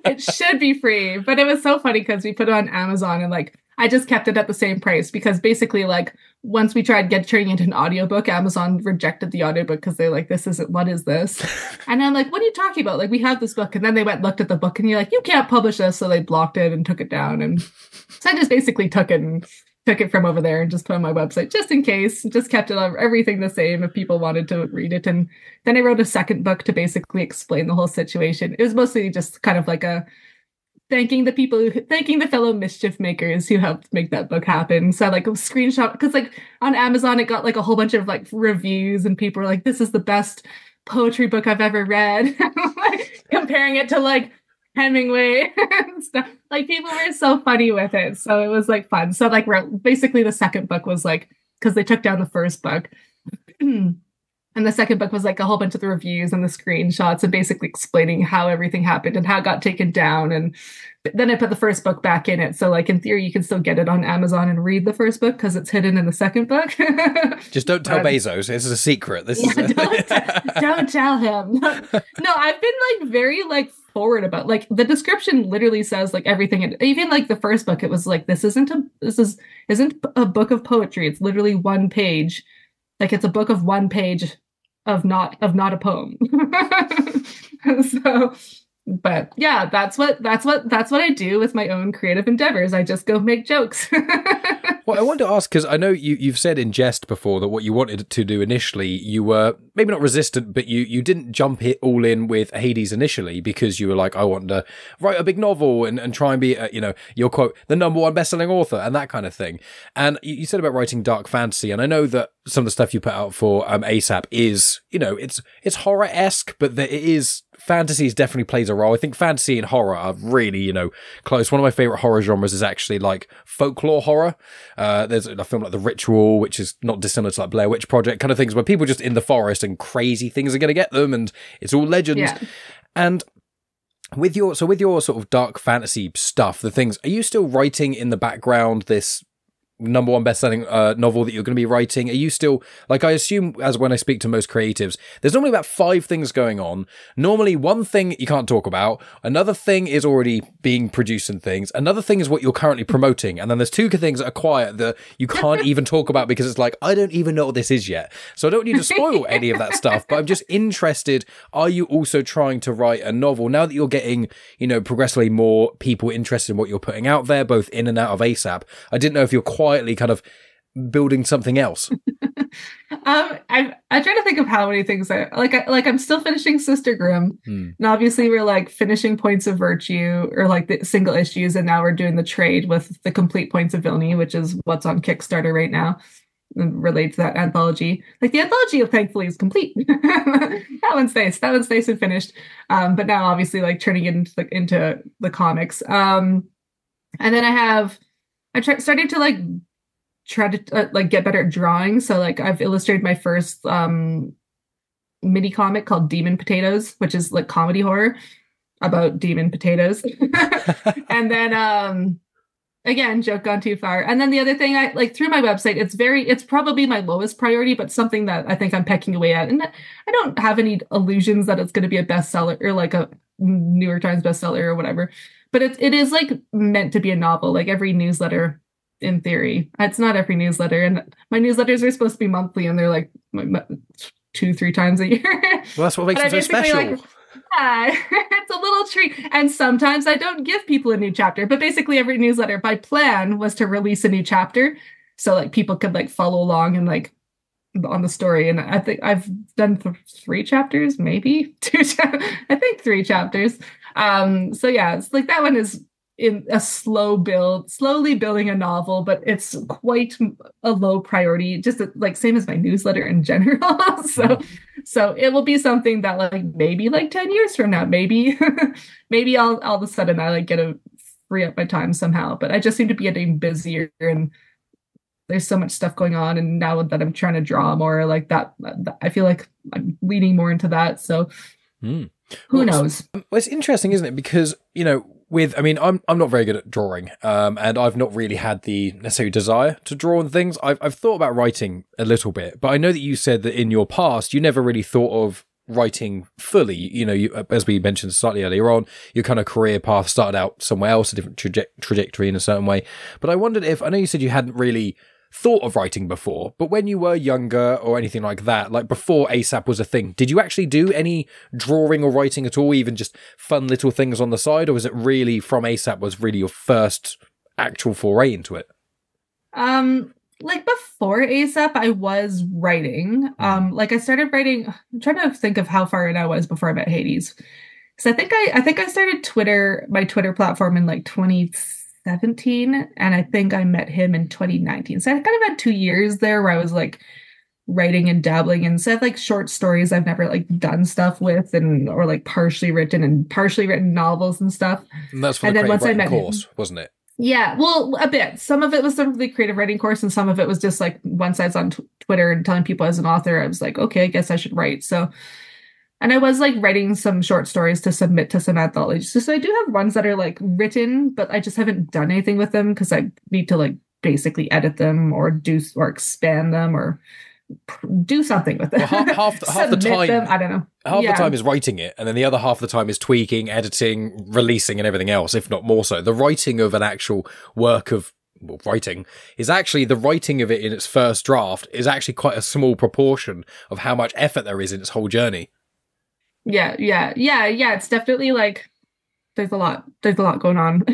S1: It should be free, but it was so funny because we put it on Amazon and like I just kept it at the same price because basically like once we tried turning it into an audiobook, Amazon rejected the audiobook because they're like, what is this? And I'm like, what are you talking about? Like, we have this book. And then they went and looked at the book and you're like, you can't publish this. So they blocked it and took it down. And so I just basically took it from over there and just put on my website just in case, just kept it on everything the same if people wanted to read it. And then I wrote a second book to basically explain the whole situation. It was mostly just kind of like a thanking the fellow mischief makers who helped make that book happen. So like a screenshot, because like on Amazon, it got like a whole bunch of like reviews and people were like, this is the best poetry book I've ever read. Like, comparing it to like Hemingway and stuff. Like people were so funny with it, so it was like fun. So like basically the second book was like, because they took down the first book and the second book was like a whole bunch of the reviews and the screenshots and basically explaining how everything happened and how it got taken down. And then I put the first book back in it, so like in theory you can still get it on Amazon and read the first book because it's hidden in the second book.
S2: Just don't tell Bezos. This is a secret.
S1: Don't tell him. No, I've been like very like forward about, like, the description literally says like everything. Even like the first book, it was like, this isn't a book of poetry. It's literally one page. Like it's a book of one page of not a poem. So, but yeah, that's what I do with my own creative endeavors. I just go make jokes.
S2: Well, I wanted to ask, because I know you've said in jest before that what you wanted to do initially, you were maybe not resistant, but you didn't jump it all in with Haydes initially because you were like, I want to write a big novel and try and be, your quote, the #1 best-selling author and that kind of thing. And you said about writing dark fantasy, and I know that some of the stuff you put out for ASAP is, it's horror-esque, but it is... Fantasy definitely plays a role. I think fantasy and horror are really, close. One of my favorite horror genres is actually like folklore horror. There's a film like The Ritual, which is not dissimilar to like Blair Witch Project kind of things, where people are just in the forest and crazy things are going to get them, and it's all legends. Yeah. And with your sort of dark fantasy stuff, the things, are you still writing in the background this #1 best-selling novel that you're going to be writing? Are you still, like, I assume, as when I speak to most creatives, there's normally about 5 things going on. Normally one thing you can't talk about, another thing is already being produced and things, another thing is what you're currently promoting, and then there's 2 things that are quiet that you can't even talk about because it's like, I don't even know what this is yet. So I don't need to spoil any of that stuff, but I'm just interested, are you also trying to write a novel now that you're getting, progressively more people interested in what you're putting out there, both in and out of ASAP? I didn't know if you're quietly kind of building something else.
S1: I try to think of how many things I'm still finishing Sister Grimm, and obviously we're like finishing Points of Virtue, or like the single issues, and now we're doing the trade with the complete Points of Villainy, which is what's on Kickstarter right now, related to that anthology. Like the anthology, thankfully, is complete. That one's nice and finished. But now obviously like turning it into the comics. And then I started to like try to get better at drawing. So like I've illustrated my first mini comic called Demon Potatoes, which is like comedy horror about demon potatoes. And then again, joke gone too far. And then the other thing, I like through my website, it's probably my lowest priority, but something that I think I'm pecking away at. And I don't have any illusions that it's going to be a bestseller or like a New York Times bestseller or whatever. But it is like meant to be a novel. Like every newsletter in theory. It's not every newsletter, and my newsletters are supposed to be monthly, and they're like 2-3 times a year.
S2: Well, that's what makes them so special.
S1: Like, yeah, it's a little treat. And sometimes I don't give people a new chapter, but basically every newsletter, my plan was to release a new chapter, so like people could like follow along and like on the story. And I think I've done 3 chapters, maybe 2. I think 3 chapters. So yeah, it's like that one is in a slow build, slowly building a novel, but it's quite a low priority, just like same as my newsletter in general. So it will be something that like maybe like 10 years from now, maybe I'll all of a sudden I like get to free up my time somehow. But I just seem to be getting busier, and there's so much stuff going on. And now that I'm trying to draw more like that, I feel like I'm leaning more into that. So who knows?
S2: Well, it's interesting, isn't it? Because, you know, I'm not very good at drawing, and I've not really had the necessary desire to draw on things. I've thought about writing a little bit, but I know that you said that in your past, you never really thought of writing fully. You know, as we mentioned slightly earlier on, your kind of career path started out somewhere else, a different trajectory in a certain way. But I wondered I know you said you hadn't really thought of writing before, but when you were younger or anything like that, like before ASAP was a thing, did you actually do any drawing or writing at all, even just fun little things on the side, or was it really from ASAP was really your first actual foray into it?
S1: Like before ASAP, I was writing. Like I started writing. I'm trying to think of how far in I was before I met Haydes, because I think I started my Twitter platform in like 2017, and I think I met him in 2019. So I kind of had 2 years there where I was like writing and dabbling and said like short stories I've never like done stuff with, or like partially written novels and stuff.
S2: And that's for the creative writing course, wasn't it?
S1: Yeah, well, a bit. Some of it was some of the creative writing course, and some of it was just like once I was on Twitter and telling people as an author, I was like, okay, I guess I should write. So, and I was like writing some short stories to submit to some anthologies. So I do have ones that are like written, but I just haven't done anything with them because I need to like basically edit them or expand them or do something with it.
S2: Well, half the time,
S1: them, I don't know.
S2: Half the time is writing it, and then the other half of the time is tweaking, editing, releasing, and everything else, if not more so. The writing of an actual work of writing is actually, the writing of it in its first draft is actually quite a small proportion of how much effort there is in its whole journey.
S1: Yeah. It's definitely like there's a lot going on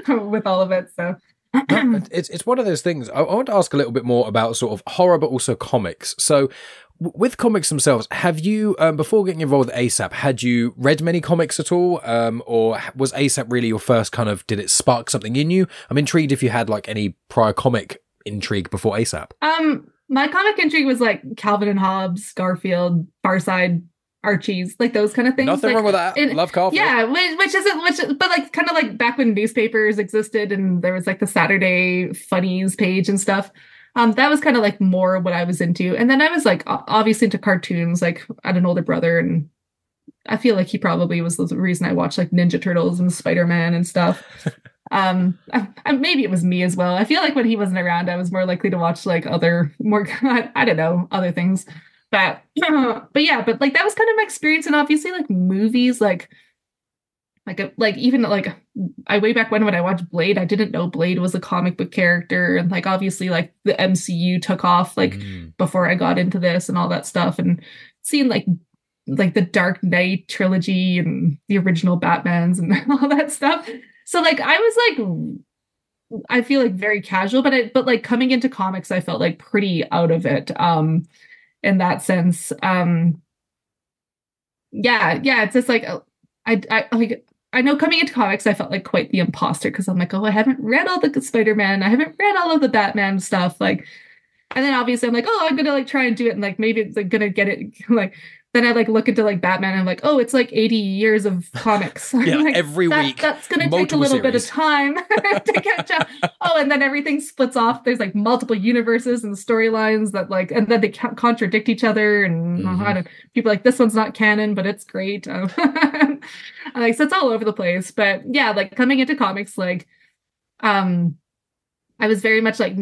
S1: with all of it. So
S2: it's one of those things. I want to ask a little bit more about sort of horror, but also comics. So with comics themselves, have you, before getting involved with ASAP, had you read many comics at all? Or was ASAP really your first kind of, did it spark something in you? I'm intrigued if you had like any prior comic intrigue before ASAP.
S1: My comic intrigue was like Calvin and Hobbes, Garfield, Farside, Archie's, like those kind of things.
S2: Nothing
S1: like,
S2: wrong with that. Love coffee.
S1: Yeah, but like kind of like back when newspapers existed and there was like the Saturday Funnies page and stuff. That was kind of like more what I was into. And then I was like obviously into cartoons. Like I had an older brother, and I feel like he probably was the reason I watched like Ninja Turtles and Spider-Man and stuff. Maybe it was me as well. I feel like when he wasn't around, I was more likely to watch like other I don't know, other things. But yeah, but like that was kind of my experience. And obviously like movies, like even like I way back when I watched Blade, I didn't know Blade was a comic book character. And like obviously like the MCU took off like before I got into this and all that stuff, and seeing like the Dark Knight trilogy and the original Batmans and all that stuff. So like I was like, I feel like very casual, but like coming into comics, I felt like pretty out of it. In that sense, it's just like I know coming into comics, I felt like quite the imposter because I'm like, oh, I haven't read all the Spider-Man, I haven't read all of the Batman stuff, like, and then obviously I'm like, oh, I'm gonna like try and do it, and like maybe it's like gonna get it, like then I like look into like Batman and I'm like, oh, it's like 80 years of comics.
S2: Yeah,
S1: like,
S2: every week.
S1: That's going to take a little bit of time to catch up. Oh, and then everything splits off. There's like multiple universes and storylines that like, and then they contradict each other. And people are like, this one's not canon, but it's great. Like, so it's all over the place. But yeah, like coming into comics, like, I was very much like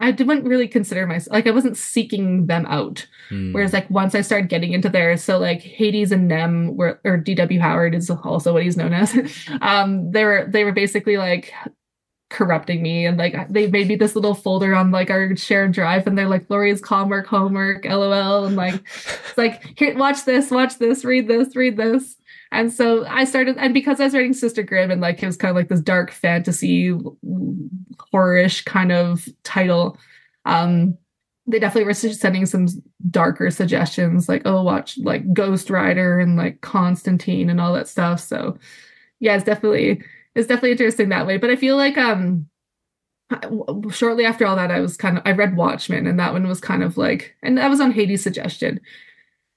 S1: I didn't really consider myself, like I wasn't seeking them out. Whereas like once I started getting into there, so like Hades and Nem or D.W. Howard is also what he's known as. They were basically like corrupting me. And like they made me this little folder on like our shared drive, and they're like, Laurie's homework, LOL. And like, it's like, here, watch this, read this. And so I started, and because I was writing Sister Grimm, and like it was kind of like this dark fantasy, horror-ish kind of title, they definitely were sending some darker suggestions, like, oh, watch like Ghost Rider and like Constantine and all that stuff. So yeah, it's definitely interesting that way. But I feel like shortly after all that, I read Watchmen, and that one was kind of like, and that was on Hades' suggestion,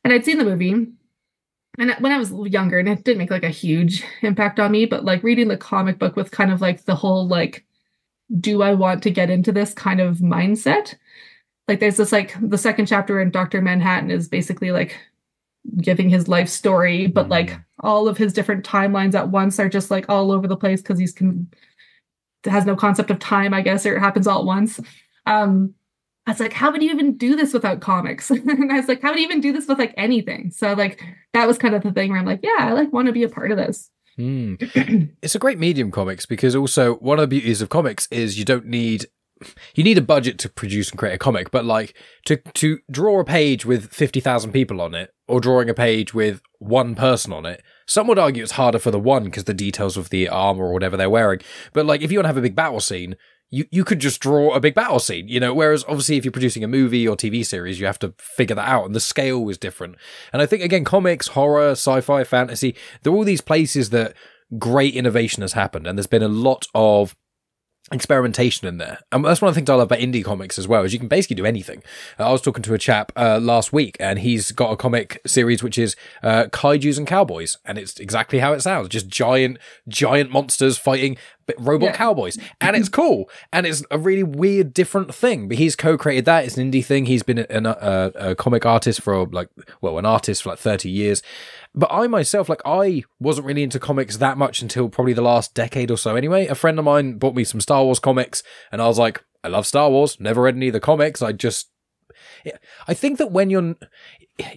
S1: and I'd seen the movie. And when I was younger, and it didn't make like a huge impact on me, but like reading the comic book with kind of like the whole like, do I want to get into this kind of mindset? Like there's this like the second chapter in Dr. Manhattan is basically like giving his life story, but like all of his different timelines at once are just like all over the place because has no concept of time, I guess, or it happens all at once. I was like, how would you even do this without comics? And I was like, how would you even do this with like anything? So like that was kind of the thing where I'm like, yeah, I like want to be a part of this.
S2: It's a great medium, comics, because also one of the beauties of comics is you need a budget to produce and create a comic, but like to draw a page with 50,000 people on it, or drawing a page with one person on it, some would argue it's harder for the one because the details of the armor or whatever they're wearing. But like if you want to have a big battle scene, you could just draw a big battle scene, you know, whereas obviously if you're producing a movie or TV series, you have to figure that out, and the scale was different. And I think, again, comics, horror, sci-fi, fantasy, they're all these places that great innovation has happened, and there's been a lot of experimentation in there. And that's one of the things I love about indie comics as well, is you can basically do anything. I was talking to a chap last week, and he's got a comic series which is Kaijus and Cowboys, and it's exactly how it sounds, just giant monsters fighting robot cowboys, and it's cool, and it's a really weird, different thing, but he's co-created that. It's an indie thing. He's been a comic artist for an artist for like 30 years. But I myself, like, I wasn't really into comics that much until probably the last decade or so anyway. A friend of mine bought me some Star Wars comics, and I was like, I love Star Wars, never read any of the comics. I think that when you're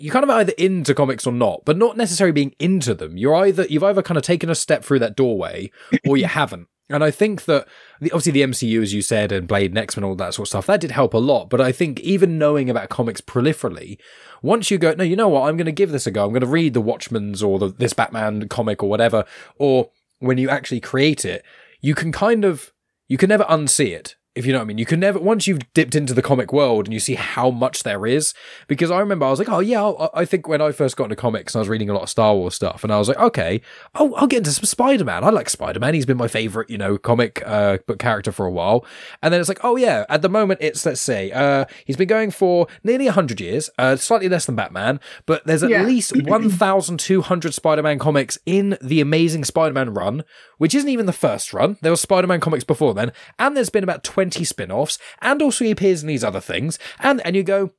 S2: kind of either into comics or not, but not necessarily being into them. You've either kind of taken a step through that doorway, or you haven't. And I think that, obviously the MCU, as you said, and Blade and X-Men, all that sort of stuff, that did help a lot. But I think even knowing about comics proliferally, once you go, no, you know what, I'm going to give this a go. I'm going to read the Watchmen's or this Batman comic or whatever. Or when you actually create it, you can never unsee it. If you know what I mean, you can never, once you've dipped into the comic world and you see how much there is, because I remember I was like, oh yeah, I think when I first got into comics and I was reading a lot of Star Wars stuff, and I was like, okay, I'll get into some Spider-Man. I like Spider-Man. He's been my favorite, comic book character for a while. And then it's like, oh yeah, at the moment it's, let's say, he's been going for nearly 100 years, slightly less than Batman, but there's at least 1,200 Spider-Man comics in the Amazing Spider-Man run, which isn't even the first run. There were Spider-Man comics before then, and there's been about 20 spin-offs, and also he appears in these other things, and you go,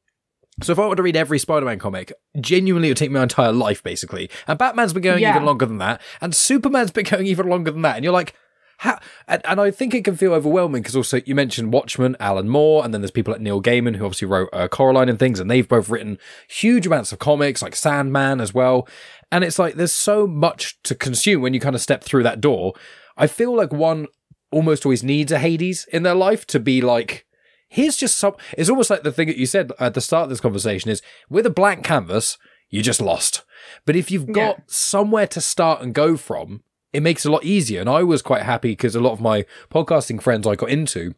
S2: so if I were to read every Spider-Man comic, genuinely it would take my entire life, basically. And Batman's been going even longer than that, and Superman's been going even longer than that, and you're like, how? And I think it can feel overwhelming, because also you mentioned Watchmen, Alan Moore, and then there's people like Neil Gaiman, who obviously wrote Coraline and things, and they've both written huge amounts of comics, like Sandman as well. And it's like, there's so much to consume when you kind of step through that door. I feel like one almost always needs a Hades in their life to be like, here's just some, it's almost like the thing that you said at the start of this conversation is, with a blank canvas, you're just lost. But if you've got somewhere to start and go from, it makes it a lot easier. And I was quite happy because a lot of my podcasting friends I got into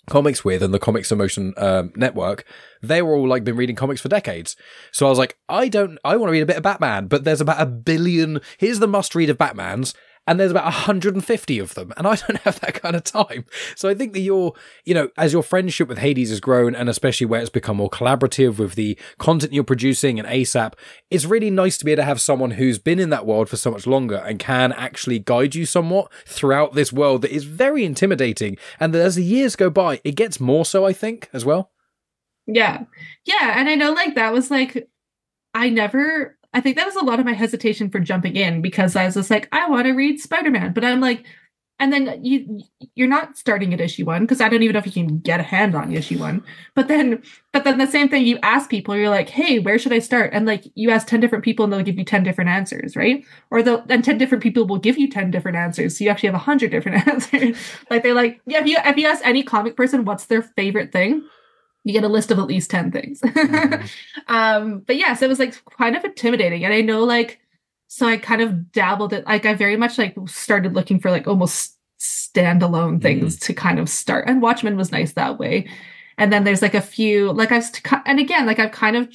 S2: comics with, and the Comics Emotion network, they were all like been reading comics for decades. So I was like, I want to read a bit of Batman, but there's about 1 billion, here's the must read of Batmans, and there's about 150 of them, and I don't have that kind of time. So I think that as your friendship with Hades has grown, and especially where it's become more collaborative with the content you're producing and ASAP, it's really nice to be able to have someone who's been in that world for so much longer and can actually guide you somewhat throughout this world that is very intimidating. And as the years go by, it gets more so, I think, as well.
S1: Yeah. Yeah. And I know, like, that was like, I think that was a lot of my hesitation for jumping in, because I was just like, I want to read Spider-Man, but I'm like, and then you're not starting at issue 1 because I don't even know if you can get a hand on issue 1. But then the same thing, you ask people, you're like, hey, where should I start? And like you ask 10 different people and they'll give you 10 different answers, right? And 10 different people will give you 10 different answers. So you actually have 100 different answers. Like they're like, yeah, if you ask any comic person what's their favorite thing, you get a list of at least 10 things. But yeah, so it was like kind of intimidating. And I know like, so I kind of dabbled it. Like I very much like started looking for like almost standalone things to kind of start. And Watchmen was nice that way. And then there's like a few, like I've kind of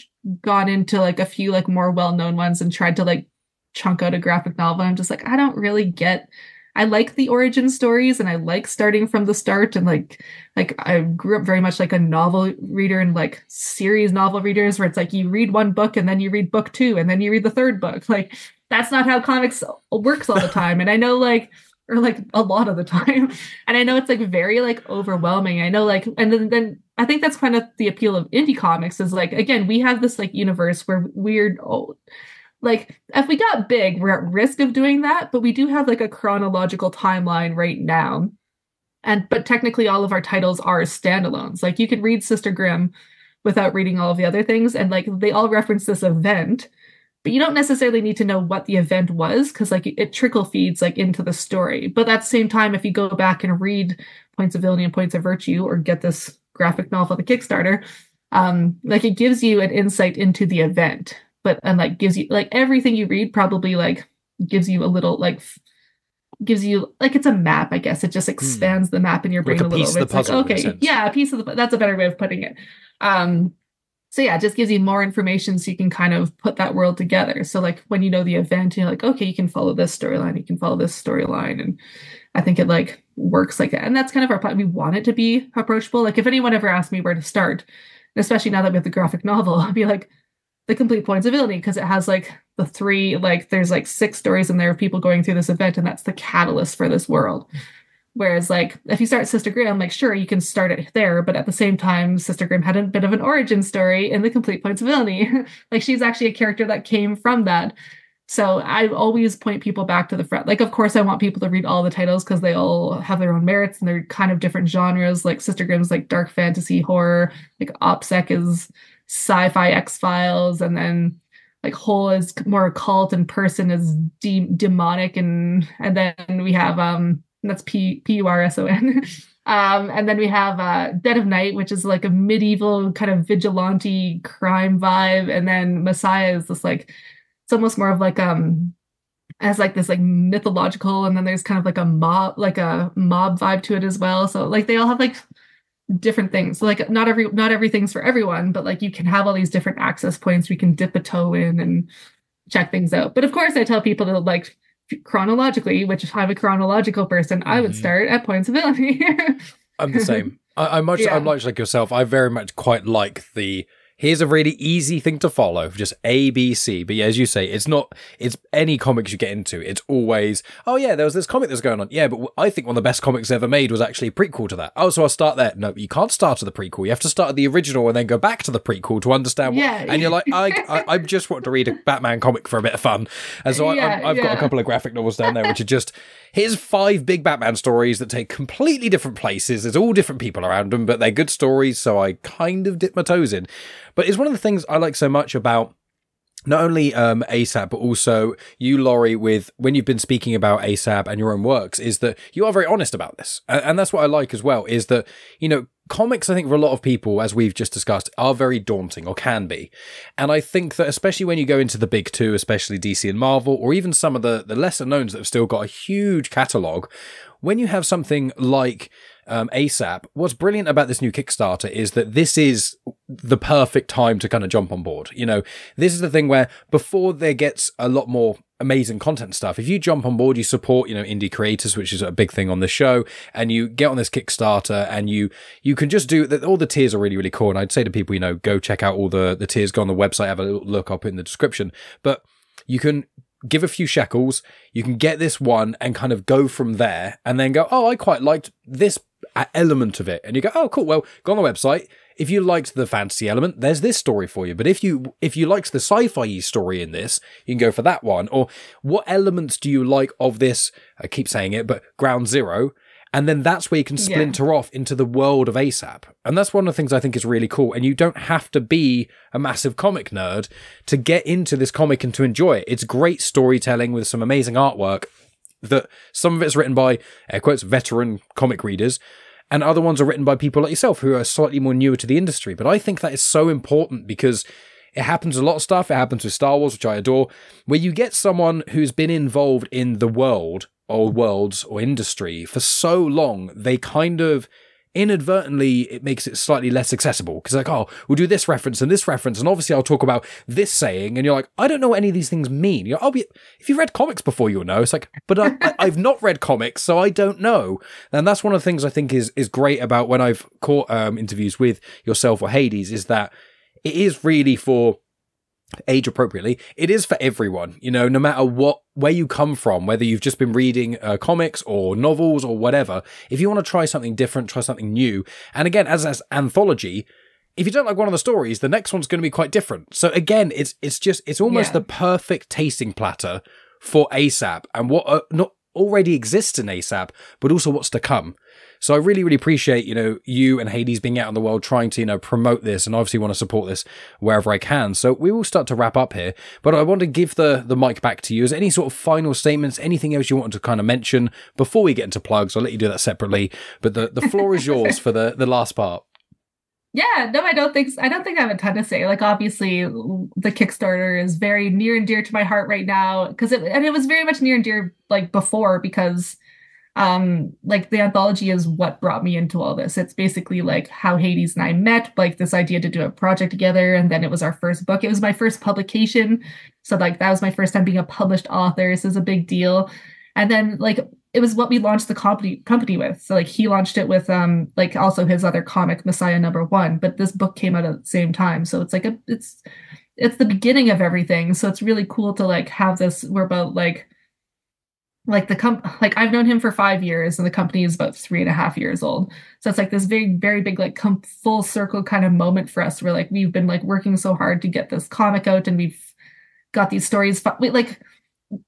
S1: gone into like a few like more well-known ones and tried to like chunk out a graphic novel. I'm just like, I don't really get, I like the origin stories and I like starting from the start. And like I grew up very much like a novel reader and like series novel readers where it's like you read one book and then you read book 2 and then you read the third book. Like that's not how comics works all the time. And I know like, or like a lot of the time. And I know it's like very like overwhelming. I know like, and then I think that's kind of the appeal of indie comics is like, again, we have this like universe where like if we got big, we're at risk of doing that, but we do have like a chronological timeline right now. But technically all of our titles are standalones. Like you could read Sister Grimm without reading all of the other things. And like they all reference this event, but you don't necessarily need to know what the event was because like it trickle feeds like into the story. But at the same time, if you go back and read Points of Villainy and Points of Virtue or get this graphic novel, the Kickstarter, like it gives you an insight into the event, and like gives you like everything you read probably like gives you a little like gives you like it's a map, I guess. It just expands the map in your brain
S2: like
S1: a little bit.
S2: It's like,
S1: okay, yeah, a piece of the that's a better way of putting it. So yeah, it just gives you more information so you can kind of put that world together. So like when you know the event, you're like, okay, you can follow this storyline, you can follow this storyline. And I think it like works like that. And that's kind of our plan. We want it to be approachable. Like if anyone ever asked me where to start, especially now that we have the graphic novel, I'd be like, the complete Points of Villainy, because it has like the 3, like there's like 6 stories in there of people going through this event, and that's the catalyst for this world. Whereas like if you start Sister Grimm, like sure you can start it there, but at the same time Sister Grimm had a bit of an origin story in the complete Points of Villainy. Like she's actually a character that came from that. So I always point people back to the front. Like of course I want people to read all the titles because they all have their own merits and they're kind of different genres. Like Sister Grimm's like dark fantasy horror, like OPSEC is sci-fi X-Files, and then like Whole is more occult and Person is demonic, and then we have that's P-U-R-S-O-N. And then we have Dead of Night, which is like a medieval kind of vigilante crime vibe. And then Messiah is this like, it's almost more of like, has like this like mythological, and then there's kind of like a mob vibe to it as well. So like they all have like different things. So like not everything's for everyone, but like you can have all these different access points we can dip a toe in and check things out. But of course I tell people to like chronologically, which if I'm a chronological person, I would start at Points of Villainy.
S2: I'm the same. I'm much like yourself. I very much quite like the here's a really easy thing to follow, just A, B, C. But yeah, as you say, it's any comics you get into. It's always, oh yeah, there was this comic that's going on. Yeah, but I think one of the best comics ever made was actually a prequel to that. Oh, so I'll start there. No, you can't start at the prequel. You have to start at the original and then go back to the prequel to understand what, and you're like, I just want to read a Batman comic for a bit of fun. And so I've got a couple of graphic novels down there, which are just, here's 5 big Batman stories that take completely different places. There's all different people around them, but they're good stories, so I kind of dip my toes in. But it's one of the things I like so much about not only ASAP, but also you, Laurie, with when you've been speaking about ASAP and your own works, is that you are very honest about this. And that's what I like as well, is that, you know, comics, I think for a lot of people, as we've just discussed, are very daunting, or can be. And I think that especially when you go into the big 2, especially DC and Marvel, or even some of the lesser knowns that have still got a huge catalogue, when you have something like ASAP, what's brilliant about this new Kickstarter is that this is the perfect time to kind of jump on board. You know, this is the thing where before there gets a lot more amazing content stuff, if you jump on board, you support, you know, indie creators, which is a big thing on the show, and you get on this Kickstarter and you can just do that. All the tiers are really, really cool. And I'd say to people, you know, go check out all the tiers, go on the website, have a little look up in the description, but you can give a few shekels, you can get this one and kind of go from there and then go, oh, I quite liked this element of it. And you go, oh, cool. Well, go on the website. if you liked the fantasy element, there's this story for you. But if you liked the sci-fi story in this, you can go for that one. Or what elements do you like of this? I keep saying it, but Ground Zero. And then that's where you can splinter off into the world of ASAP. And that's one of the things I think is really cool. And you don't have to be a massive comic nerd to get into this comic and to enjoy it. It's great storytelling with some amazing artwork that some of it's written by, air quotes, veteran comic readers. And other ones are written by people like yourself who are slightly more newer to the industry. But I think that is so important because it happens a lot of stuff. It happens with Star Wars, which I adore, where you get someone who's been involved in the world or worlds or industry for so long, they kind of inadvertently, it makes it slightly less accessible because like, oh, we'll do this reference and obviously I'll talk about this saying, and you're like, I don't know what any of these things mean. You're like, oh, if you've read comics before, you'll know. It's like, but I've not read comics, so I don't know. And that's one of the things I think is great about when I've caught interviews with yourself or Haydes, is that it is really for age appropriately. It is for everyone, you know, no matter where you come from, whether you've just been reading comics or novels or whatever. If you want to try something different, try something new. And again, as Anthology, if you don't like one of the stories, the next one's going to be quite different. So again, it's almost the perfect tasting platter for ASAP and what not already exists in ASAP, but also what's to come. So I really, really appreciate, you know, you and Haydes being out in the world trying to, you know, promote this, and obviously want to support this wherever I can. So we will start to wrap up here, but I want to give the mic back to you. Is there any sort of final statements, anything else you want to kind of mention before we get into plugs? I'll let you do that separately, but the floor is yours for the last part.
S1: Yeah, no, I don't think I have a ton to say. Like, obviously, the Kickstarter is very near and dear to my heart right now because it was very much near and dear like before because like the anthology is what brought me into all this. It's basically like how Haydes and I met, like this idea to do a project together, and then it was our first book. It was my first publication, so like that was my first time being a published author. This is a big deal. And then like it was what we launched the company with. So like he launched it with like also his other comic Messiah #1, but this book came out at the same time. So it's like it's the beginning of everything. So it's really cool to like have this. We're about like I've known him for 5 years and the company is about 3.5 years old. So it's like this very, very big, like full circle kind of moment for us where like we've been like working so hard to get this comic out and we've got these stories.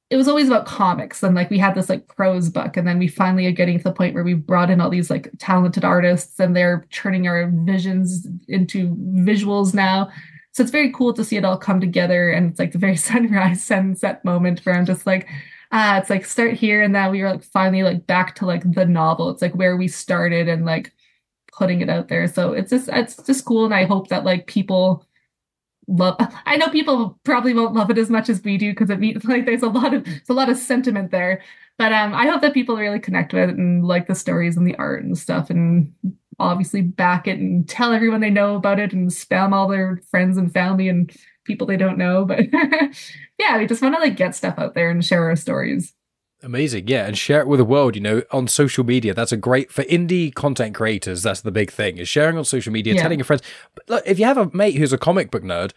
S1: It was always about comics, and like we had this like prose book, and then we finally are getting to the point where we've brought in all these like talented artists and they're turning our visions into visuals now. So it's very cool to see it all come together, and it's like the very sunrise sunset moment where I'm just like, it's like start here, and then we were like finally like back to like the novel. It's like where we started and like putting it out there. So it's just cool, and I hope that like people love. I know people probably won't love it as much as we do because it means like there's a lot of sentiment there. But I hope that people really connect with it and like the stories and the art and stuff, and obviously back it and tell everyone they know about it and spam all their friends and family and people they don't know. But yeah, we just want to like get stuff out there and share our stories.
S2: Amazing. Yeah. And share it with the world, you know, on social media. That's a great, for indie content creators, that's the big thing, is sharing on social media, telling your friends. But look, if you have a mate who's a comic book nerd,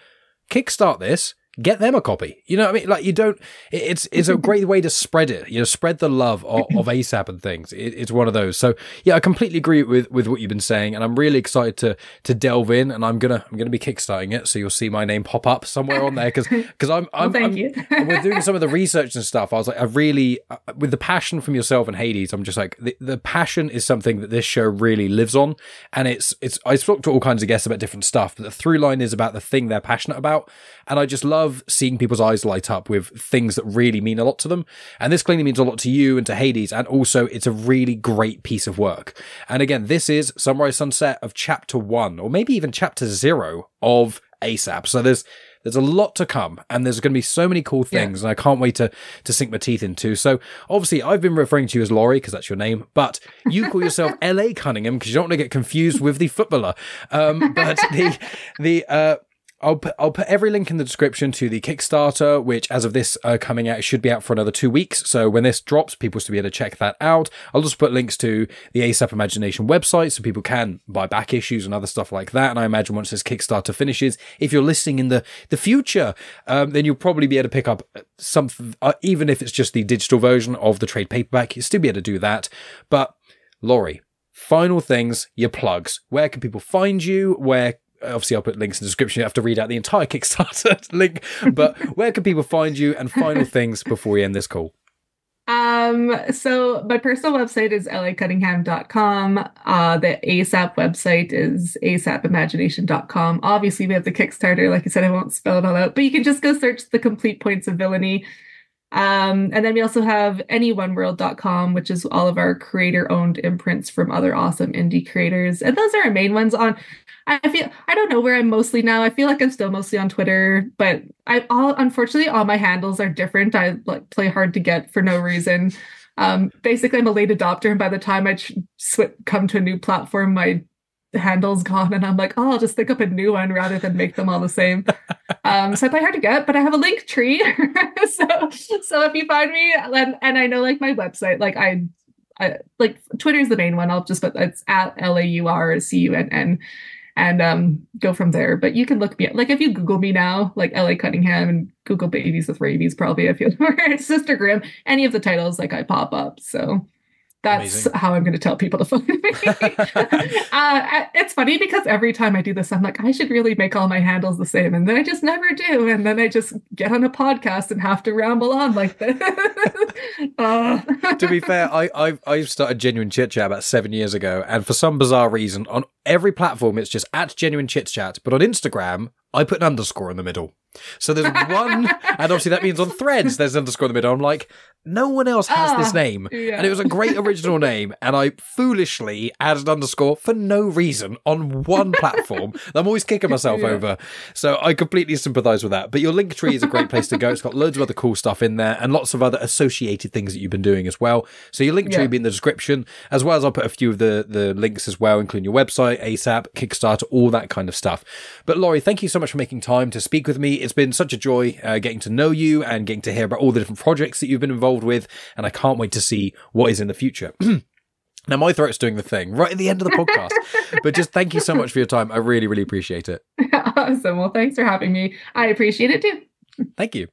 S2: kickstart this. Get them a copy. You know what I mean? Like you don't, it's a great way to spread it, you know, spread the love of ASAP and things. It's one of those. So yeah, I completely agree with what you've been saying, and I'm really excited to delve in, and I'm going to be kickstarting it. So you'll see my name pop up somewhere on there because
S1: thank you.
S2: We're doing some of the research and stuff. I was like, I really, with the passion from yourself and Haydes, I'm just like, the passion is something that this show really lives on. And I spoke to all kinds of guests about different stuff, but the through line is about the thing they're passionate about. And I just love seeing people's eyes light up with things that really mean a lot to them. And this clearly means a lot to you and to Haydes. And also it's a really great piece of work. And again, this is Sunrise Sunset of chapter 1, or maybe even chapter 0 of ASAP. So there's a lot to come, and there's going to be so many cool things, and I can't wait to sink my teeth into. So obviously I've been referring to you as Laurie because that's your name, but you call yourself LA Cunningham because you don't want to get confused with the footballer. But I'll put every link in the description to the Kickstarter, which as of this coming out, it should be out for another 2 weeks. So when this drops, people should be able to check that out. I'll just put links to the ASAP Imagination website so people can buy back issues and other stuff like that. And I imagine once this Kickstarter finishes, if you're listening in the future, then you'll probably be able to pick up something, even if it's just the digital version of the trade paperback, you'll still be able to do that. But Laurie, final things, your plugs. Where can people find you? Obviously, I'll put links in the description. You have to read out the entire Kickstarter link. But where can people find you? And final things before we end this call.
S1: So my personal website is lacunningham.com. The ASAP website is asapimagination.com. Obviously, we have the Kickstarter. Like I said, I won't spell it all out, but you can just go search the complete Points of Villainy. And then we also have anyoneworld.com, which is all of our creator-owned imprints from other awesome indie creators. And those are our main ones on. I don't know where I'm mostly now. I feel like I'm still mostly on Twitter, but unfortunately, all my handles are different. I play hard to get for no reason. Basically, I'm a late adopter, and by the time I come to a new platform, my handle's gone, and I'm like, oh, I'll just think up a new one rather than make them all the same. So I play hard to get, but I have a link tree. so if you find me, and I know like my website, I like Twitter's the main one. I'll just put it's at LAURCUNN and go from there. But you can look me up. Like if you Google me now, like LA Cunningham, and Google babies with rabies, probably if you Sister Grimm, any of the titles, like I pop up. So that's amazing. How I'm going to tell people to find me. It's funny because every time I do this, I'm like, I should really make all my handles the same. And then I just never do. And then I just get on a podcast and have to ramble on like this.
S2: To be fair, I started Genuine Chit-Chat about 7 years ago. And for some bizarre reason, on every platform, it's just at Genuine Chit-Chat. But on Instagram, I put an underscore in the middle. So there's one, and obviously that means on Threads there's an underscore in the middle. I'm like, no one else has this name. Yeah. And it was a great original name, and I foolishly added an underscore for no reason on one platform. I'm always kicking myself over. So I completely sympathise with that. But your link tree is a great place to go. It's got loads of other cool stuff in there and lots of other associated things that you've been doing as well. So your link tree will be in the description, as well as I'll put a few of the links as well, including your website, ASAP, Kickstarter, all that kind of stuff. But Laurie, thank you so much for making time to speak with me. It's been such a joy getting to know you and getting to hear about all the different projects that you've been involved with, and I can't wait to see what is in the future. Now, my throat's doing the thing right at the end of the podcast, but just thank you so much for your time. I really, really appreciate it.
S1: Awesome. Well, thanks for having me. I appreciate it too.
S2: Thank you.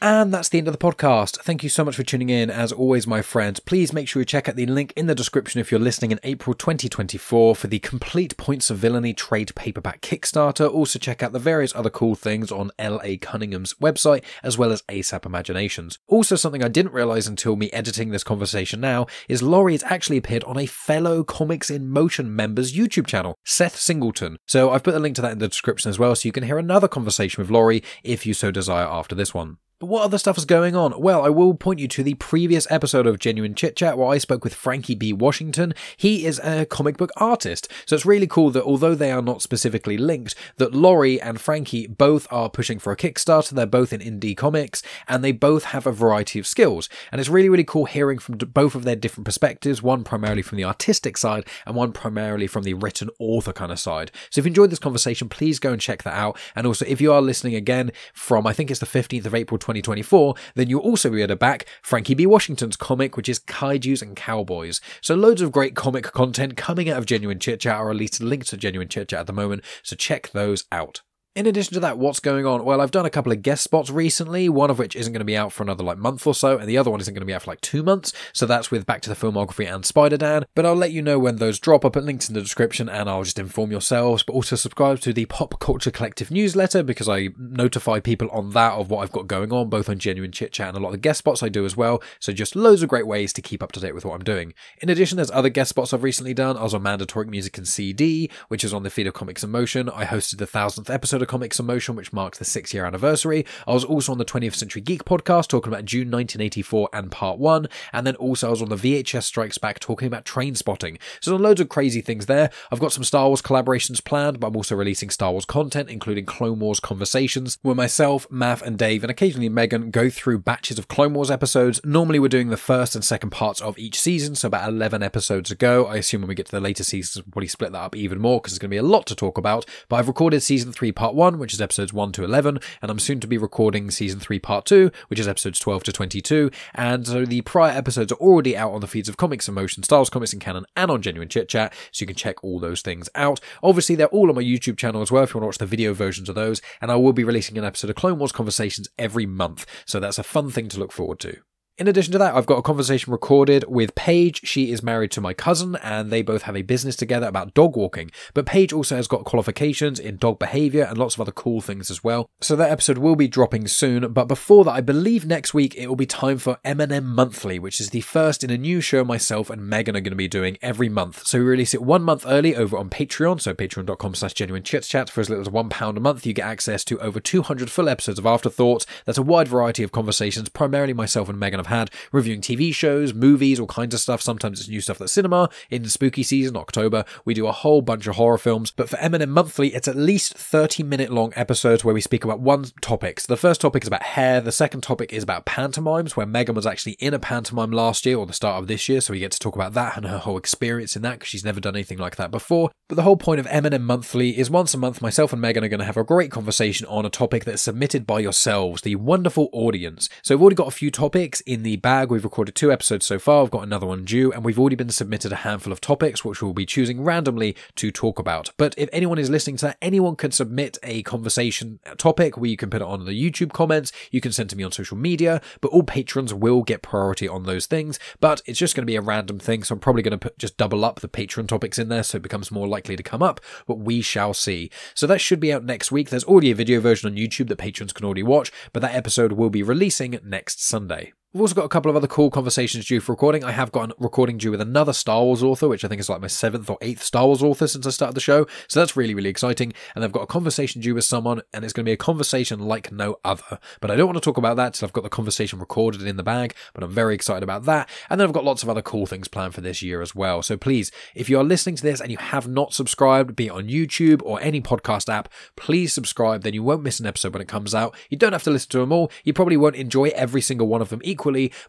S2: And that's the end of the podcast. Thank you so much for tuning in. As always, my friends, please make sure you check out the link in the description if you're listening in April 2024 for the complete Points of Villainy trade paperback Kickstarter. Also check out the various other cool things on L.A. Cunningham's website, as well as ASAP Imaginations. Also, something I didn't realise until me editing this conversation now is Laurie has actually appeared on a fellow Comics in Motion member's YouTube channel, Seth Singleton. So I've put a link to that in the description as well, so you can hear another conversation with Laurie if you so desire after this one. But what other stuff is going on? Well, I will point you to the previous episode of Genuine Chit-Chat where I spoke with Frankie B Washington. He is a comic book artist. So it's really cool that although they are not specifically linked, that Laurie and Frankie both are pushing for a Kickstarter. They're both in indie comics and they both have a variety of skills. And it's really, really cool hearing from both of their different perspectives, one primarily from the artistic side and one primarily from the written author kind of side. So if you enjoyed this conversation, please go and check that out. And also, if you are listening again from, I think it's the 15th of April 2024, then you'll also be able to back Frankie B Washington's comic, which is Kaijus Cowboys. So loads of great comic content coming out of Genuine Chit-Chat, or at least links to Genuine Chit-Chat at the moment, so check those out. In addition to that, what's going on? Well, I've done a couple of guest spots recently, one of which isn't going to be out for another month or so, and the other one isn't going to be out for 2 months, so that's with Back to the Filmography and Spider-Dan, but I'll let you know when those drop. I'll put links in the description and I'll just inform yourselves, but also subscribe to the Pop Culture Collective newsletter because I notify people on that of what I've got going on, both on Genuine Chit-Chat and a lot of the guest spots I do as well, so just loads of great ways to keep up to date with what I'm doing. In addition, there's other guest spots I've recently done. I was on Mandatory Music and CD, which is on the feed of Comics in Motion. I hosted the 1000th episode of Comics in Motion, which marks the 6-year anniversary. I was also on the 20th Century Geek podcast talking about June 1984 and Part 1, and then also I was on the VHS Strikes Back talking about Train Spotting. So there's loads of crazy things there. I've got some Star Wars collaborations planned, but I'm also releasing Star Wars content, including Clone Wars conversations, where myself, Mav and Dave, and occasionally Megan go through batches of Clone Wars episodes. Normally we're doing the first and second parts of each season, so about 11 episodes ago. I assume when we get to the later seasons, we'll probably split that up even more, because there's going to be a lot to talk about. But I've recorded Season 3 Part 1, which is episodes 1 to 11, and I'm soon to be recording Season 3 Part 2, which is episodes 12 to 22, and so the prior episodes are already out on the feeds of Comics in Motion, Star Wars Comics in Canon, and on Genuine Chit-Chat, so you can check all those things out. Obviously, they're all on my YouTube channel as well, if you want to watch the video versions of those, and I will be releasing an episode of Clone Wars Conversations every month, so that's a fun thing to look forward to. In addition to that, I've got a conversation recorded with Paige. She is married to my cousin, and they both have a business together about dog walking. But Paige also has got qualifications in dog behaviour and lots of other cool things as well. So that episode will be dropping soon. But before that, I believe next week it will be time for M&M Monthly, which is the first in a new show myself and Megan are going to be doing every month. So we release it 1 month early over on Patreon. So patreon.com/genuine Chit-Chat. For as little as £1 a month, you get access to over 200 full episodes of Afterthoughts. That's a wide variety of conversations, primarily myself and Megan have had, reviewing TV shows, movies, all kinds of stuff. Sometimes it's new stuff that's cinema. In spooky season, October, we do a whole bunch of horror films. But for M&M Monthly, it's at least 30-minute long episodes where we speak about one topic. So the first topic is about hair. The second topic is about pantomimes, where Megan was actually in a pantomime last year or the start of this year. So we get to talk about that and her whole experience in that because she's never done anything like that before. But the whole point of M&M Monthly is once a month, myself and Megan are going to have a great conversation on a topic that's submitted by yourselves, the wonderful audience. So we've already got a few topics in the bag. We've recorded 2 episodes so far. We've got another one due, and we've already been submitted a handful of topics, which we'll be choosing randomly to talk about. But if anyone is listening to that, anyone can submit a conversation topic where you can put it on the YouTube comments. You can send to me on social media, but all patrons will get priority on those things. But it's just going to be a random thing, so I'm probably going to just double up the patron topics in there so it becomes more likely to come up, but we shall see. So that should be out next week. There's already a video version on YouTube that patrons can already watch, but that episode will be releasing next Sunday. We've also got a couple of other cool conversations due for recording. I have got a recording due with another Star Wars author, which I think is like my 7th or 8th Star Wars author since I started the show. So that's really, really exciting. And I've got a conversation due with someone, and it's going to be a conversation like no other. But I don't want to talk about that till I've got the conversation recorded in the bag, but I'm very excited about that. And then I've got lots of other cool things planned for this year as well. So please, if you are listening to this and you have not subscribed, be it on YouTube or any podcast app, please subscribe. Then you won't miss an episode when it comes out. You don't have to listen to them all. You probably won't enjoy every single one of them equally,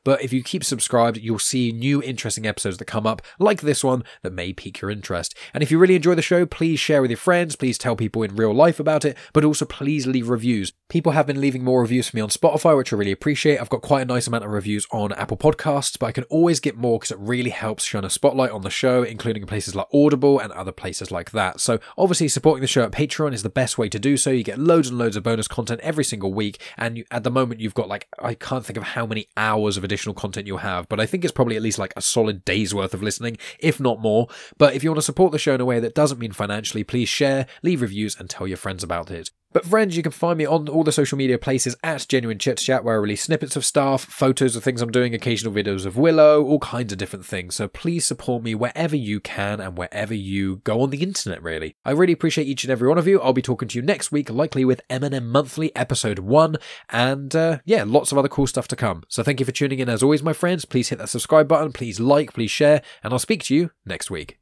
S2: but if you keep subscribed, you'll see new interesting episodes that come up, like this one, that may pique your interest. And if you really enjoy the show, please share with your friends, please tell people in real life about it, but also please leave reviews. People have been leaving more reviews for me on Spotify, which I really appreciate. I've got quite a nice amount of reviews on Apple Podcasts, but I can always get more because it really helps shine a spotlight on the show, including places like Audible and other places like that. So obviously supporting the show at Patreon is the best way to do so. You get loads and loads of bonus content every single week, and at the moment you've got I can't think of how many hours of additional content you'll have, but I think it's probably at least like a solid day's worth of listening, if not more. But if you want to support the show in a way that doesn't mean financially, please share, leave reviews, and tell your friends about it. But friends, you can find me on all the social media places at Genuine Chit-Chat, where I release snippets of stuff, photos of things I'm doing, occasional videos of Willow, all kinds of different things. So please support me wherever you can and wherever you go on the internet, really. I really appreciate each and every one of you. I'll be talking to you next week, likely with M&M Monthly episode 1, and lots of other cool stuff to come. So thank you for tuning in as always, my friends. Please hit that subscribe button, please like, please share, and I'll speak to you next week.